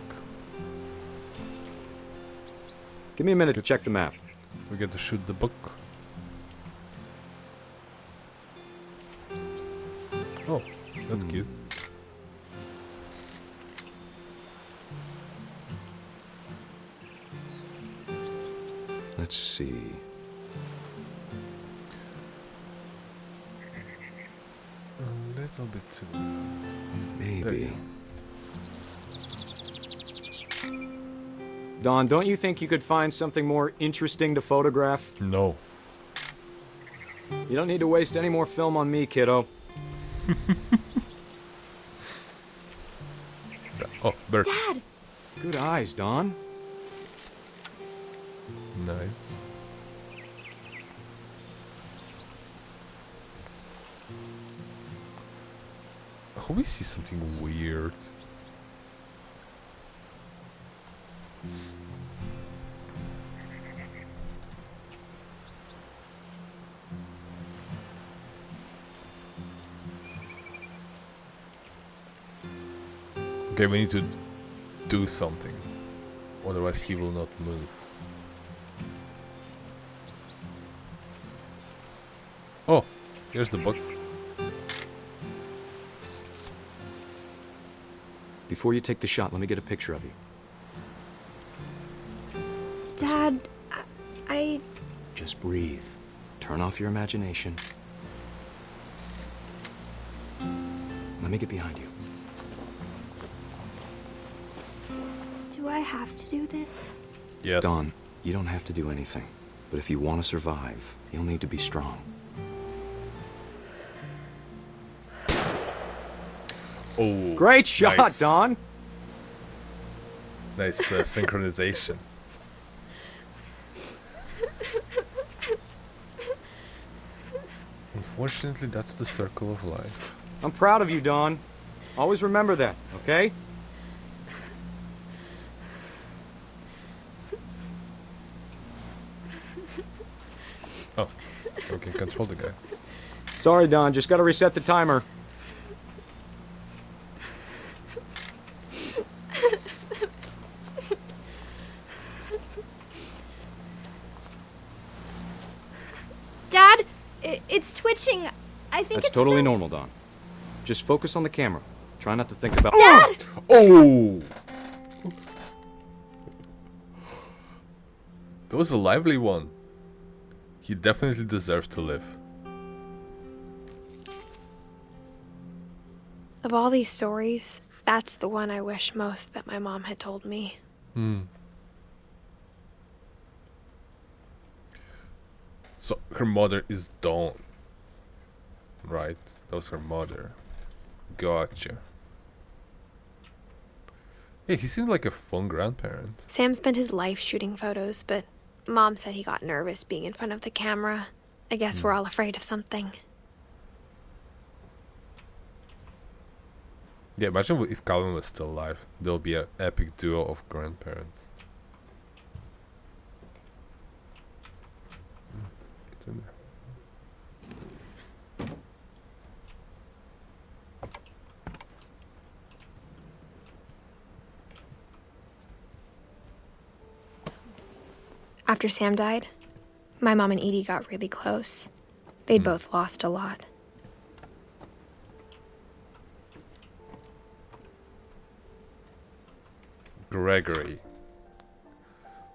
Give me a minute to check the map. We get to shoot the buck. Oh, that's cute. Let's see. A little bit too... Maybe. Don, don't you think you could find something more interesting to photograph? No. You don't need to waste any more film on me, kiddo. Oh, bird. Dad! Good eyes, Don. Nice. hope we see something weird. Okay, we need to do something. Otherwise he will not move. Oh, here's the book. Before you take the shot, let me get a picture of you. Dad, I... Just breathe. Turn off your imagination. Let me get behind you. Do I have to do this? Yes. Dawn, you don't have to do anything. But if you want to survive, you'll need to be strong. Oh, Great shot, nice. Dawn! Nice synchronization. Unfortunately, that's the circle of life. I'm proud of you, Dawn. Always remember that, okay? Oh, we can control the guy. Sorry, Dawn, just gotta reset the timer. Dad, it's twitching. I think That's it's totally normal, Dawn. Just focus on the camera. Try not to think about— Dad! Oh! That was a lively one. He definitely deserved to live. Of all these stories, that's the one I wish most that my mom had told me. So her mother is Dawn. Right? That was her mother. Gotcha. Yeah, he seemed like a fun grandparent. Sam spent his life shooting photos, but Mom said he got nervous being in front of the camera. I guess we're all afraid of something. Yeah, imagine if Calvin was still alive. There'll be an epic duo of grandparents. It's in there. After Sam died, my mom and Edie got really close. They'd both lost a lot. Gregory.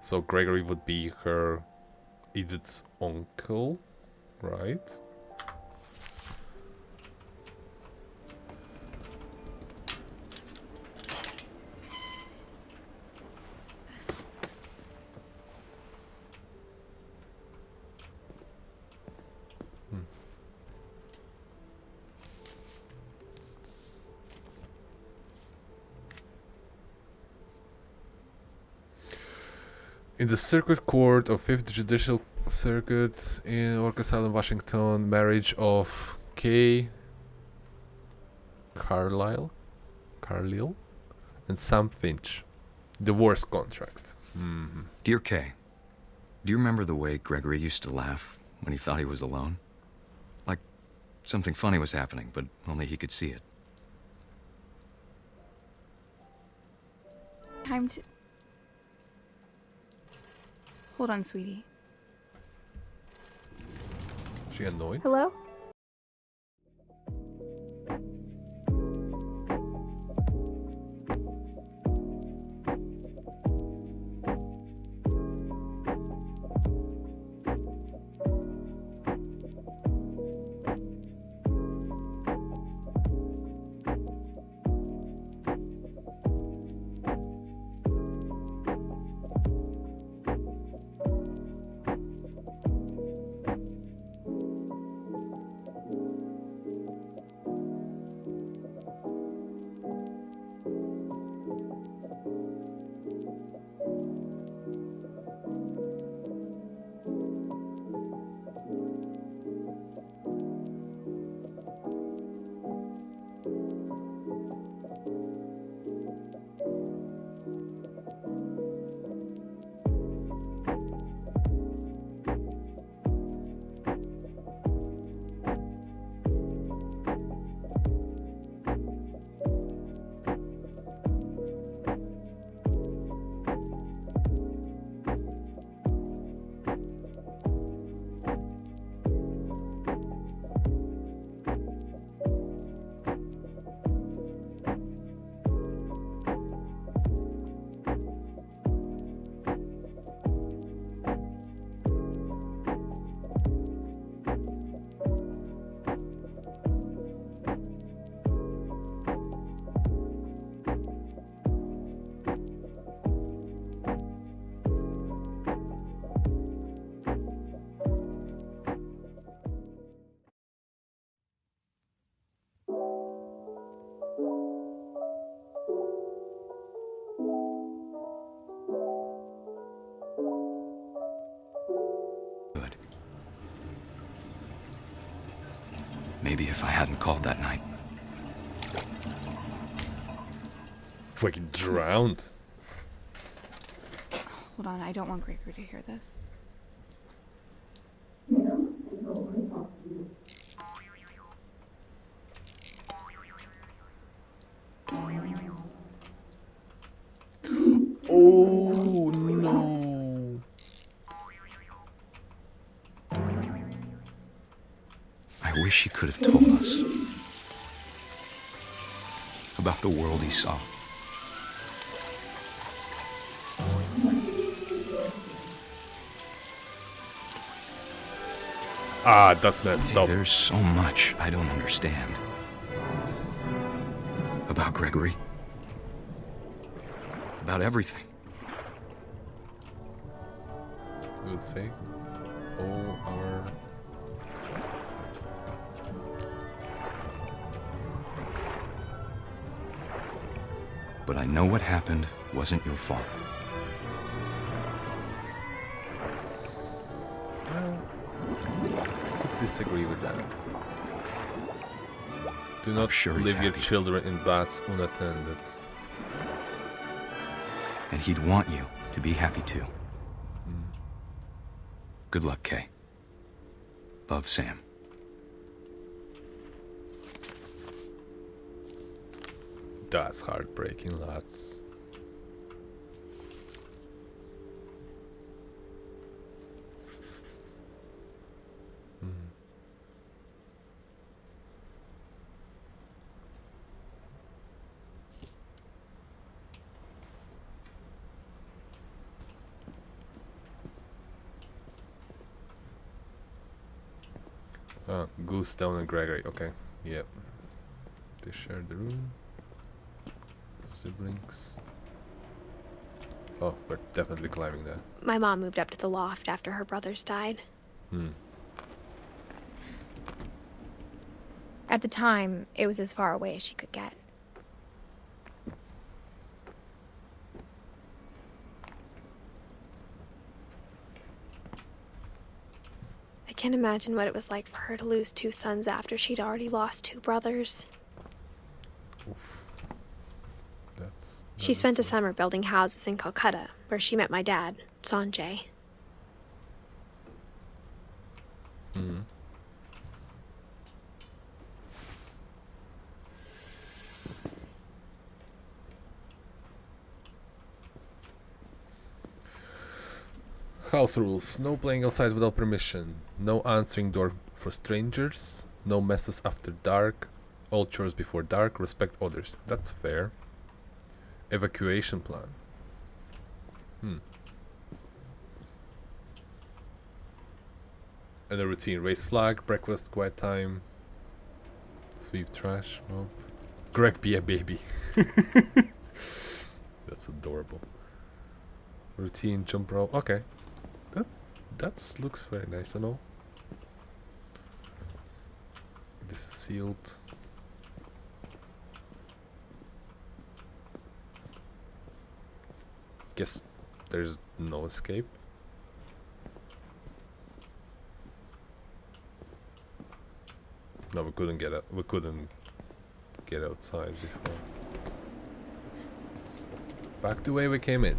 So Gregory would be her Edith's uncle, right? In the Circuit Court of 5th Judicial Circuit in Orcas Island, Washington, marriage of Kay Carlyle and Sam Finch. Divorce contract. Dear Kay, do you remember the way Gregory used to laugh when he thought he was alone? Like something funny was happening, but only he could see it. Time to... Hold on, sweetie. She annoyed? Hello? Maybe if I hadn't called that night. Fucking drowned. Hold on, I don't want Gregory to hear this. Oh no. I wish he could have told us about the world he saw. Ah, that's messed up. There's so much I don't understand about Gregory. About everything. We'll say all our But I know what happened wasn't your fault. well, I could disagree with that. Do not sure he's leave your happy. children in baths unattended. And he'd want you to be happy too. Good luck, Kay. Love, Sam. That's heartbreaking, lads. Goose down and Gregory. Okay, yep. They share the room. Siblings. Oh, we're definitely climbing that. My mom moved up to the loft after her brothers died. At the time, it was as far away as she could get. I can't imagine what it was like for her to lose 2 sons after she'd already lost 2 brothers. Oof. She spent a summer building houses in Calcutta, where she met my dad, Sanjay. House rules. No playing outside without permission. No answering door for strangers. No messes after dark. All chores before dark. Respect others. That's fair. Evacuation plan. And a routine. Raise flag. Breakfast. Quiet time. Sweep trash. Mop. Greg be a baby. That's adorable. Routine. Jump rope. Okay. That looks very nice and all. This is sealed. Guess there's no escape. No, we couldn't get out. We couldn't get outside before. So, back the way we came in.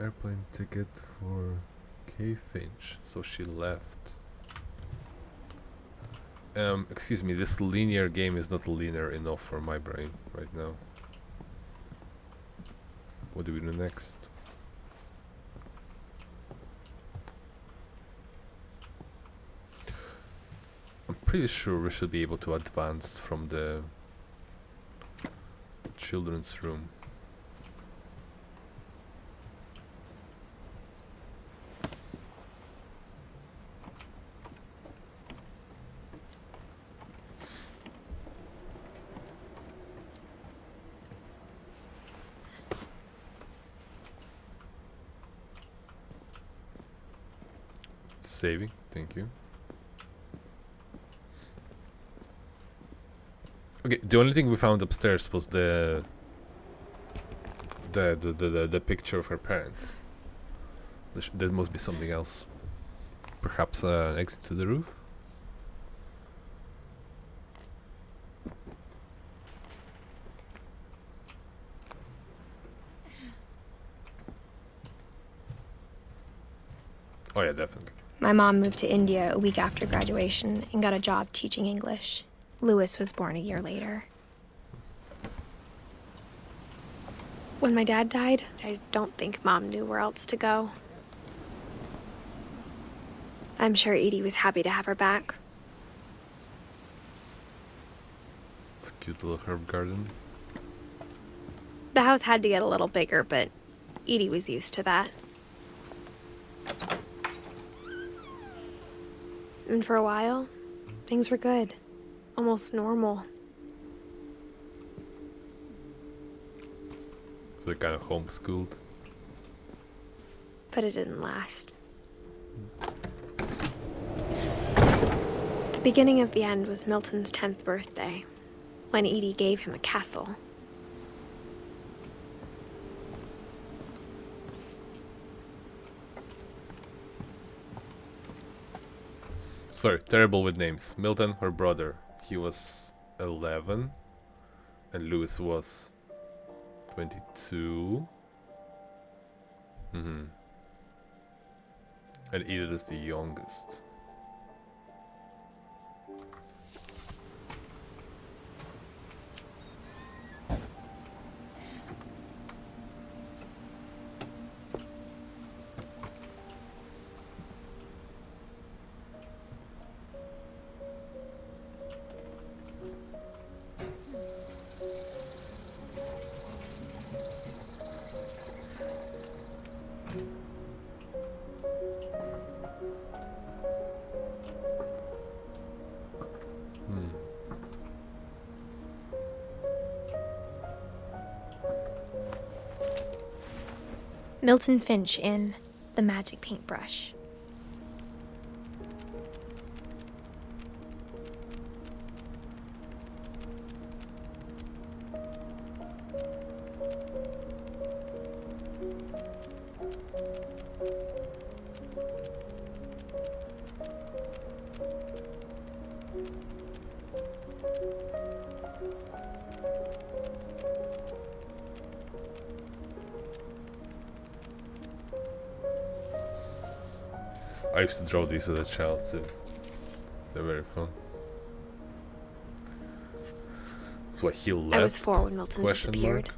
Airplane ticket for Kay Finch. So she left. Excuse me, this linear game is not linear enough for my brain right now. What do we do next? I'm pretty sure we should be able to advance from the children's room. Saving, thank you. Okay, the only thing we found upstairs was the picture of her parents. There must be something else. Perhaps an exit to the roof? Oh yeah, definitely. My mom moved to India a week after graduation and got a job teaching English. Louis was born a year later. When my dad died, I don't think Mom knew where else to go. I'm sure Edie was happy to have her back. It's a cute little herb garden. The house had to get a little bigger, but Edie was used to that. And for a while, things were good. Almost normal. So they kind of homeschooled. But it didn't last. The beginning of the end was Milton's 10th birthday, when Edie gave him a castle. Sorry, terrible with names. Milton, her brother, he was 11, and Louis was 22. And Edith is the youngest. Milton Finch in The Magic Paintbrush. I used to draw these as a child too. They're very fun. So he left? I was 4 when Milton disappeared.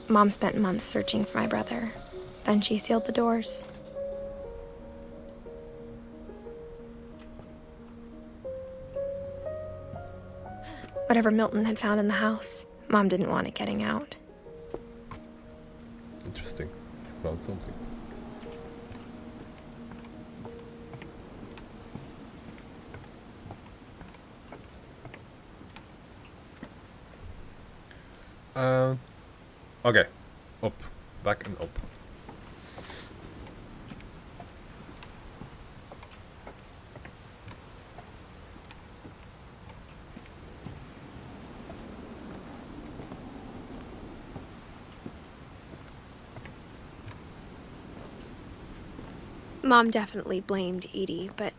Mom spent months searching for my brother. Then she sealed the doors. Whatever Milton had found in the house, Mom didn't want it getting out. Interesting. Found something. Okay. Up. Back and up. Mom definitely blamed Edie, but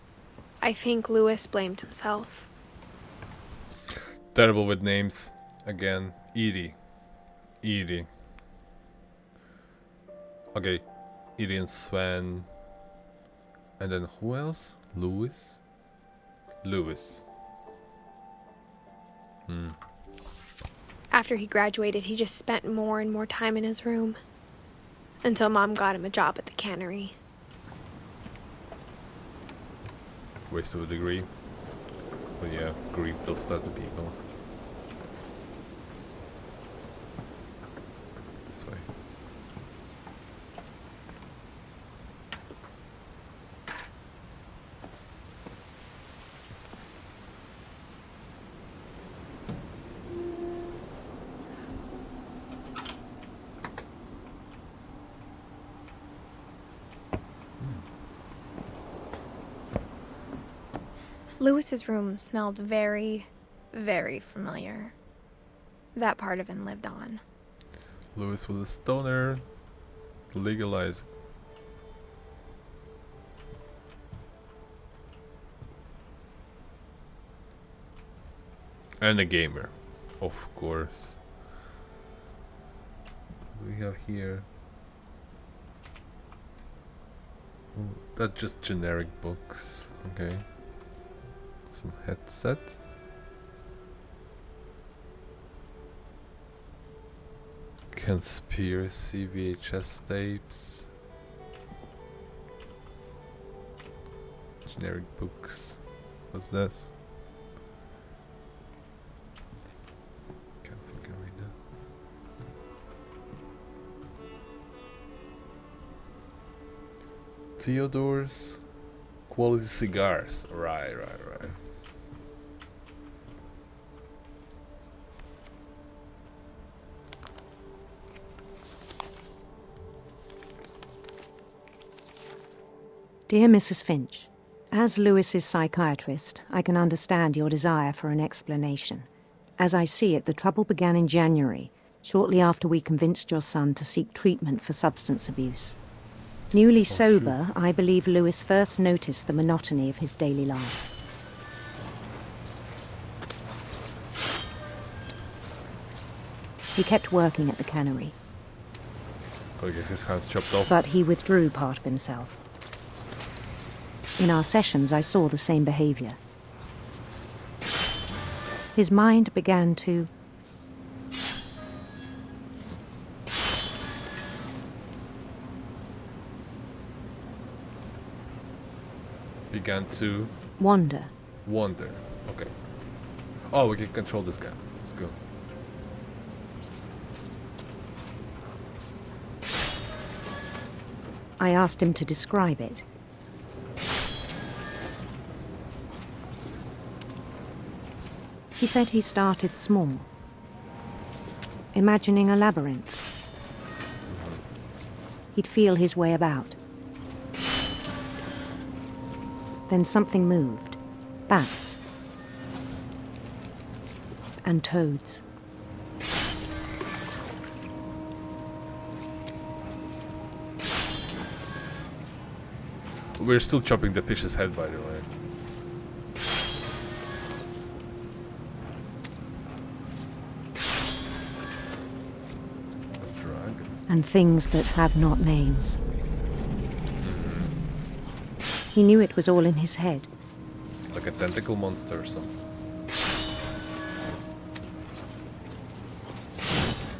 I think Louis blamed himself. Terrible with names. Again. Edie. Okay. Edie and Sven. And then who else? Louis. After he graduated, he just spent more and more time in his room. Until Mom got him a job at the cannery. Waste of a degree. But yeah, grief does start the people. This way. Lewis's room smelled very, very familiar. That part of him lived on. Lewis was a stoner. Legalize. And a gamer, of course. What do we have here? Oh, that's just generic books. Okay. Some headset. Conspiracy VHS tapes. Generic books. What's this? Can't fucking read that. Theodore's quality cigars. Right. Dear Mrs. Finch, as Lewis's psychiatrist, I can understand your desire for an explanation. As I see it, the trouble began in January, shortly after we convinced your son to seek treatment for substance abuse. Newly sober, I believe Lewis first noticed the monotony of his daily life. He kept working at the cannery. Gotta get his hands chopped off. But he withdrew part of himself. In our sessions, I saw the same behavior. His mind began to wander. Okay. Oh, we can control this guy. Let's go. I asked him to describe it. He said he started small, imagining a labyrinth. He'd feel his way about. Then something moved. Bats. And toads. We're still chopping the fish's head, by the way. And things that have not names. He knew it was all in his head. Like a tentacle monster or something.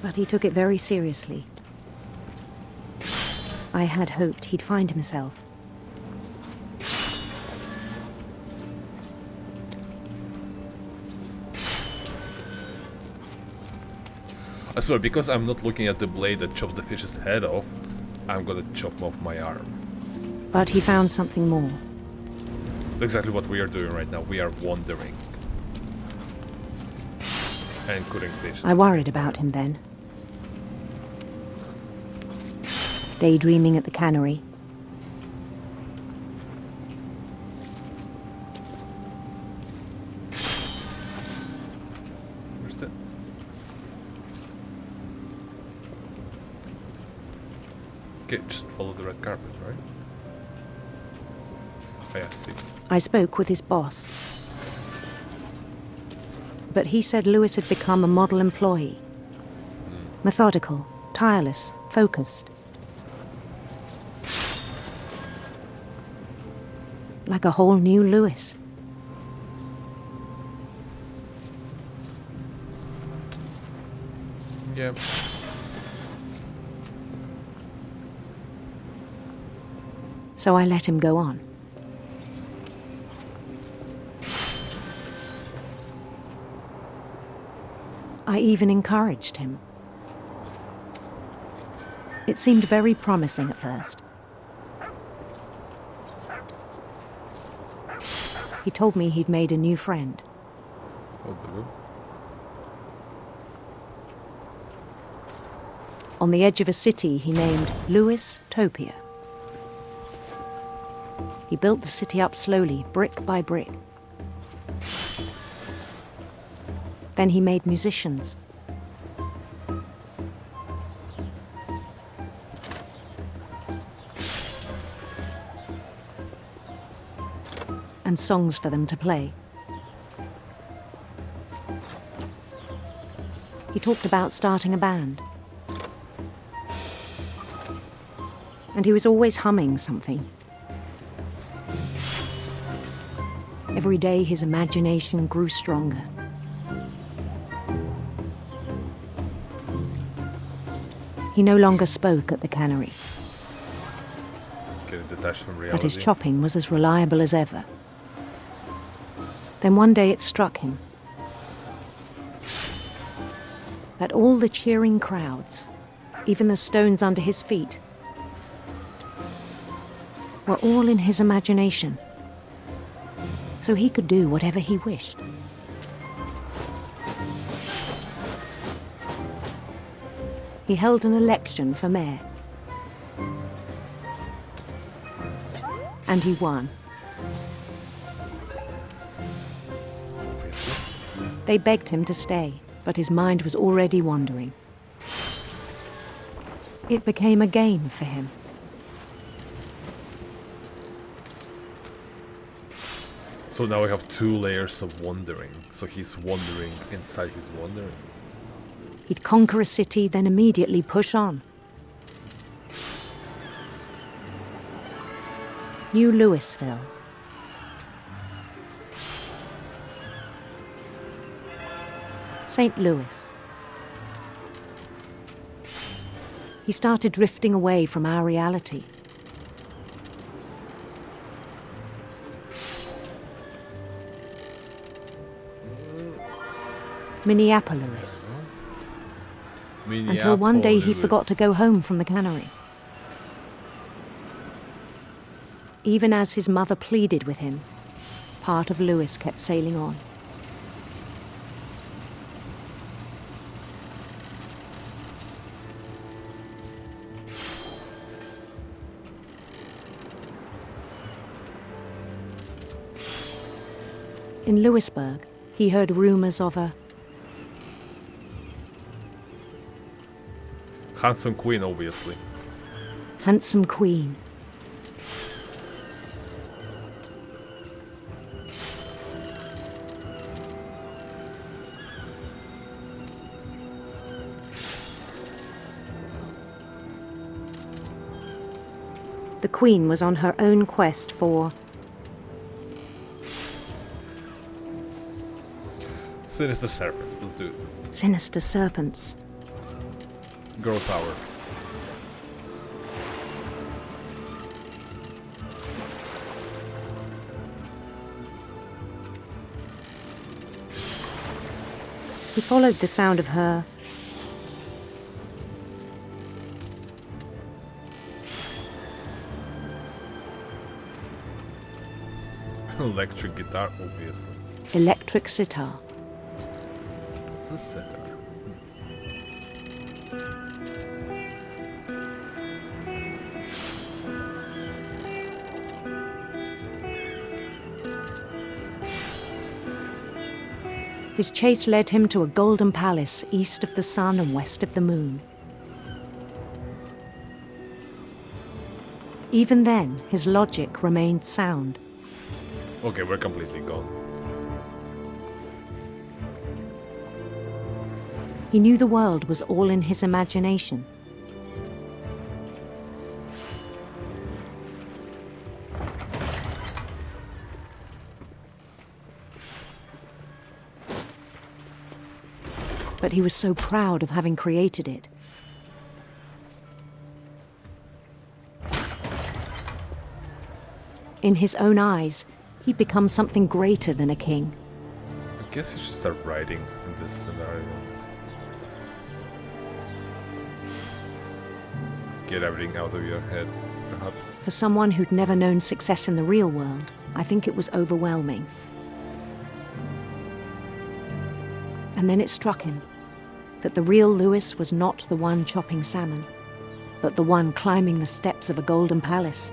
But he took it very seriously. I had hoped he'd find himself. I swear, because I'm not looking at the blade that chops the fish's head off, I'm gonna chop off my arm. But he found something more. Exactly what we are doing right now. We are wandering. And cutting fish. I worried about him then. Daydreaming at the cannery. Where's the... Okay, just follow the red carpet, right? Oh yeah, see. I spoke with his boss. But he said Lewis had become a model employee. Methodical, tireless, focused. Like a whole new Lewis. Yeah. So I let him go on. I even encouraged him. It seemed very promising at first. He told me he'd made a new friend. On the edge of a city he named Lewis Topia. He built the city up slowly, brick by brick. Then he made musicians. And songs for them to play. He talked about starting a band. And he was always humming something. Every day his imagination grew stronger. He no longer spoke at the cannery. Getting detached from reality. But his chopping was as reliable as ever. Then one day it struck him that all the cheering crowds, even the stones under his feet, were all in his imagination, so he could do whatever he wished. He held an election for mayor. And he won. They begged him to stay, but his mind was already wandering. It became a game for him. So now we have 2 layers of wandering. So he's wandering inside his wandering. He'd conquer a city, then immediately push on. New Louisville. St. Louis. He started drifting away from our reality. Minneapolis. Until one day he forgot to go home from the cannery. Even as his mother pleaded with him, part of Louis kept sailing on. In Louisburg, he heard rumors of a handsome queen, obviously. handsome queen. The queen was on her own quest for Sinister serpents, let's do it. sinister serpents. Girl power. He followed the sound of her Electric guitar, obviously. electric sitar. What's a sitar? His chase led him to a golden palace east of the sun and west of the moon. Even then, his logic remained sound. Okay, we're completely gone. He knew the world was all in his imagination. But he was so proud of having created it. In his own eyes, he'd become something greater than a king. I guess you should start writing in this scenario. Get everything out of your head, perhaps. For someone who'd never known success in the real world, I think it was overwhelming. And then it struck him that the real Louis was not the one chopping salmon, but the one climbing the steps of a golden palace.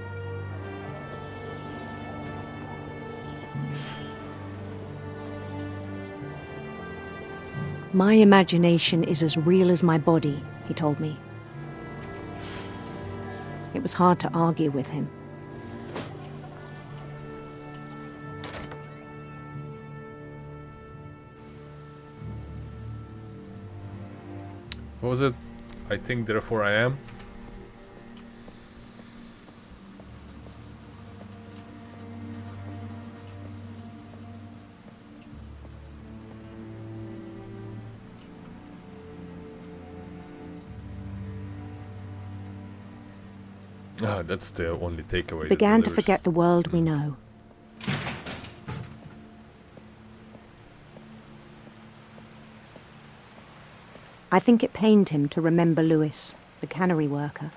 My imagination is as real as my body, he told me. It was hard to argue with him. What was it? I think, therefore I am. Ah, that's the only takeaway. Began to forget the world we know. I think it pained him to remember Lewis, the cannery worker.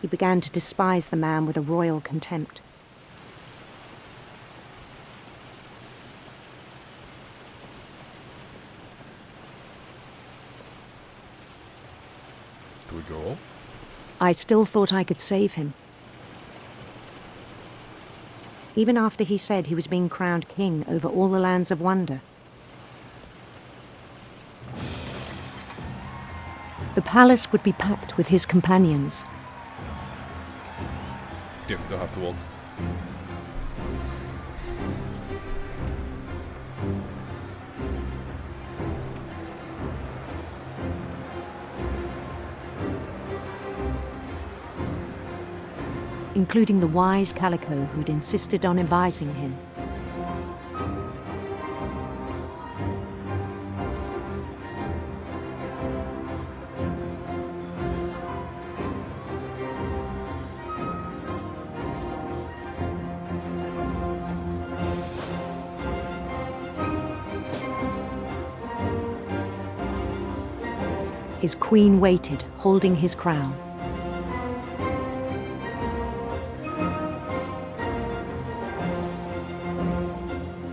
He began to despise the man with a royal contempt. Do we go? I still thought I could save him. Even after he said he was being crowned king over all the lands of wonder. The palace would be packed with his companions. Yeah, don't have to walk. Including the wise Calico who'd insisted on advising him. His queen waited, holding his crown.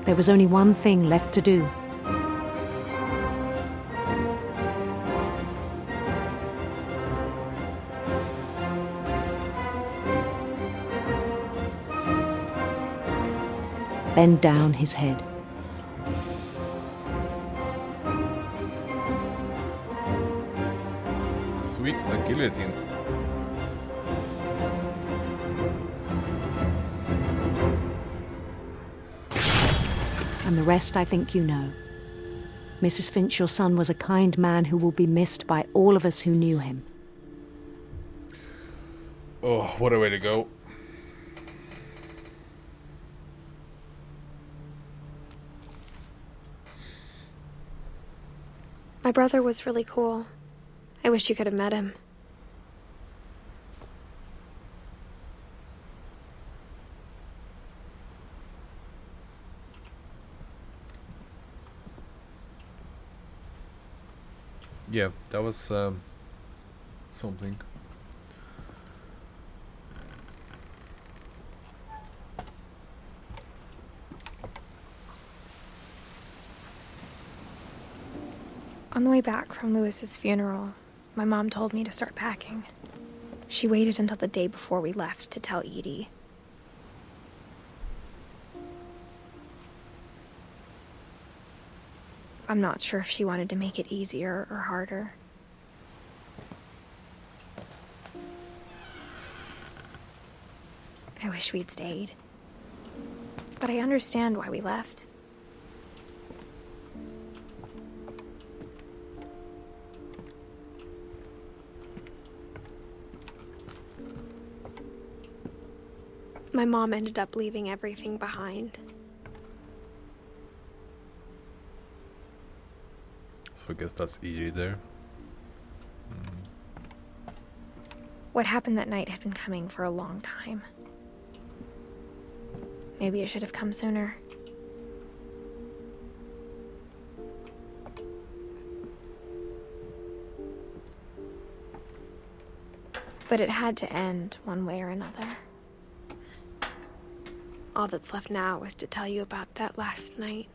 There was only one thing left to do. Bend down his head. Sweet, a guillotine. And the rest I think you know. Mrs. Finch, your son was a kind man who will be missed by all of us who knew him. Oh, what a way to go. My brother was really cool. I wish you could have met him. Yeah, that was something. On the way back from Lewis's funeral, my mom told me to start packing. She waited until the day before we left to tell Edie. I'm not sure if she wanted to make it easier or harder. I wish we'd stayed. But I understand why we left. My mom ended up leaving everything behind. So I guess that's easy there. What happened that night had been coming for a long time. Maybe it should have come sooner. But it had to end one way or another. All that's left now is to tell you about that last night.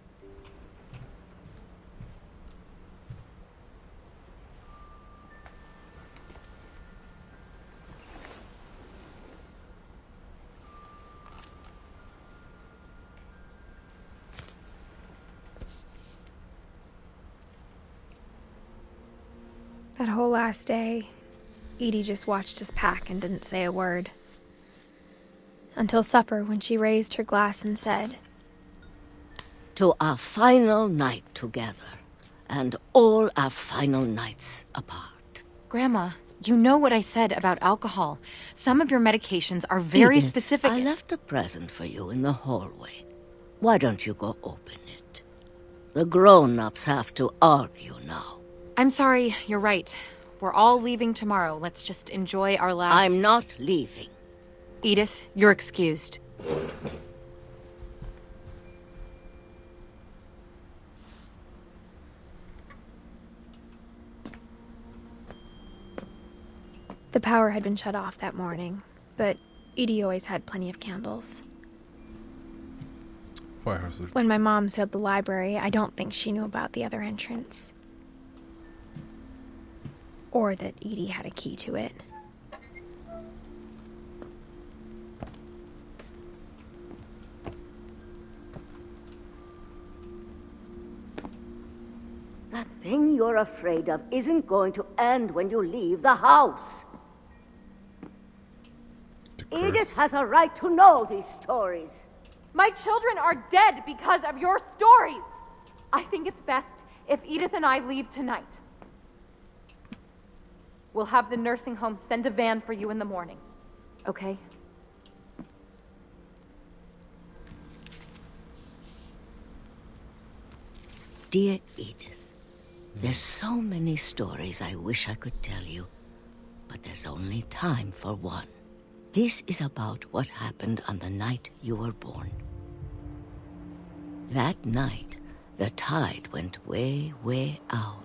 last day, Edie just watched us pack and didn't say a word. Until supper, when she raised her glass and said, "To our final night together, and all our final nights apart." Grandma, you know what I said about alcohol. Some of your medications are very Edith, specific. I left a present for you in the hallway. Why don't you go open it? The grown-ups have to argue now. I'm sorry, you're right. We're all leaving tomorrow. Let's just enjoy our last... I'm not leaving. Edith, you're excused. The power had been shut off that morning, but Edie always had plenty of candles. Fire hazard. When my mom sealed the library, I don't think she knew about the other entrance. Or that Edie had a key to it. That thing you're afraid of isn't going to end when you leave the house. Edith has a right to know these stories. My children are dead because of your stories. I think it's best if Edith and I leave tonight. We'll have the nursing home send a van for you in the morning, okay? Dear Edith, there's so many stories I wish I could tell you, but there's only time for one. This is about what happened on the night you were born. That night, the tide went way, way out.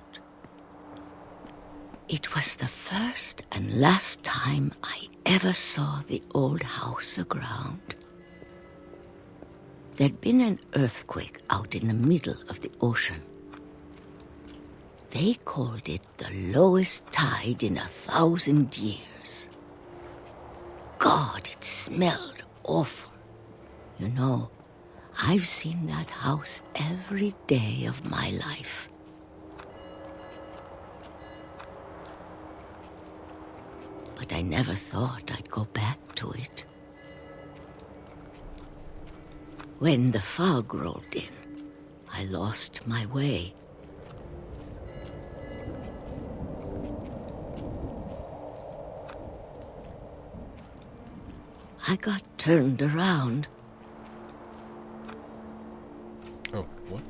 It was the first and last time I ever saw the old house aground. There'd been an earthquake out in the middle of the ocean. They called it the lowest tide in 1,000 years. God, it smelled awful. You know, I've seen that house every day of my life. But I never thought I'd go back to it. When the fog rolled in, I lost my way. I got turned around. Oh, what?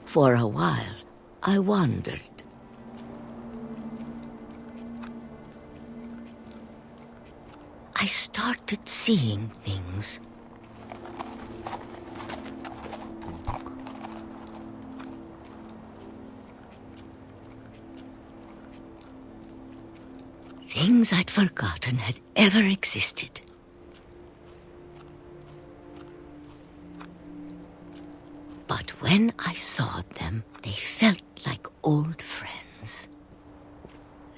For a while, I wandered. I started seeing things. Things I'd forgotten had ever existed. But when I saw them, they felt like old friends.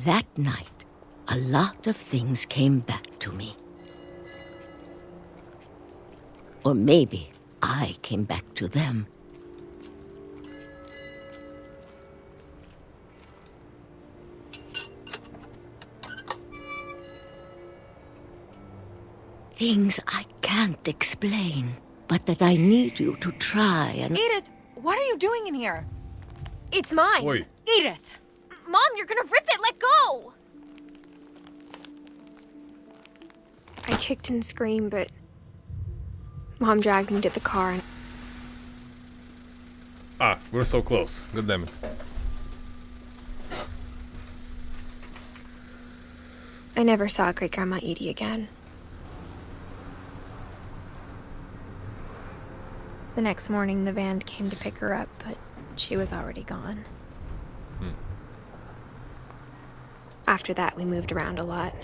That night, a lot of things came back to me. Or maybe I came back to them. Things I can't explain, but that I need you to try and... Edith, what are you doing in here? It's mine. Oi. Edith! Mom, you're gonna rip it! Let go! I kicked and screamed, but Mom dragged me to the car and... Ah, we're so close. God damn it. I never saw Great-Grandma Edie again. The next morning, the van came to pick her up, but she was already gone. After that, we moved around a lot.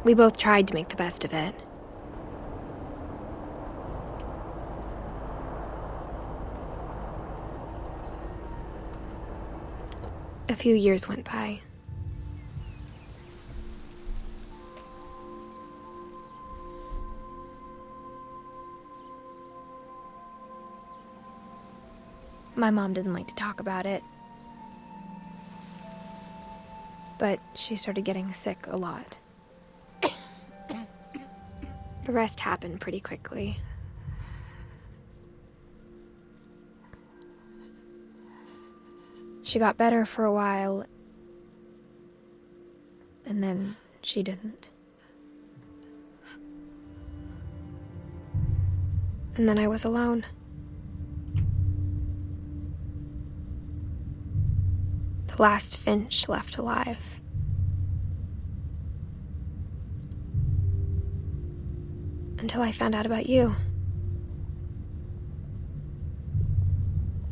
We both tried to make the best of it. A few years went by. My mom didn't like to talk about it. But she started getting sick a lot. The rest happened pretty quickly. She got better for a while, and then she didn't. And then I was alone. The last Finch left alive. Until I found out about you.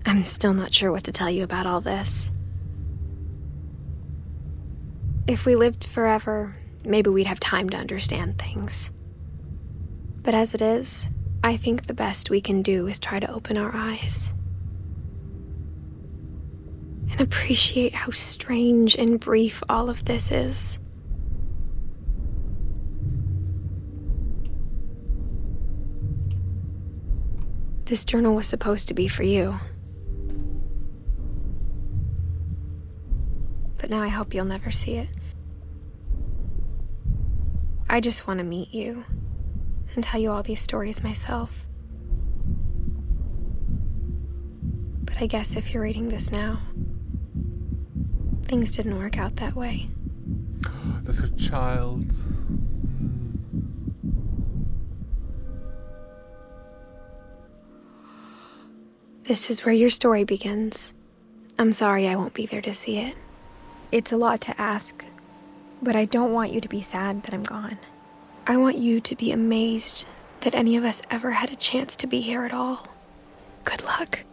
I'm still not sure what to tell you about all this. If we lived forever, maybe we'd have time to understand things. But as it is, I think the best we can do is try to open our eyes. And appreciate how strange and brief all of this is. This journal was supposed to be for you. But now I hope you'll never see it. I just want to meet you and tell you all these stories myself. But I guess if you're reading this now, things didn't work out that way. That's her child. This is where your story begins. I'm sorry I won't be there to see it. It's a lot to ask, but I don't want you to be sad that I'm gone. I want you to be amazed that any of us ever had a chance to be here at all. Good luck.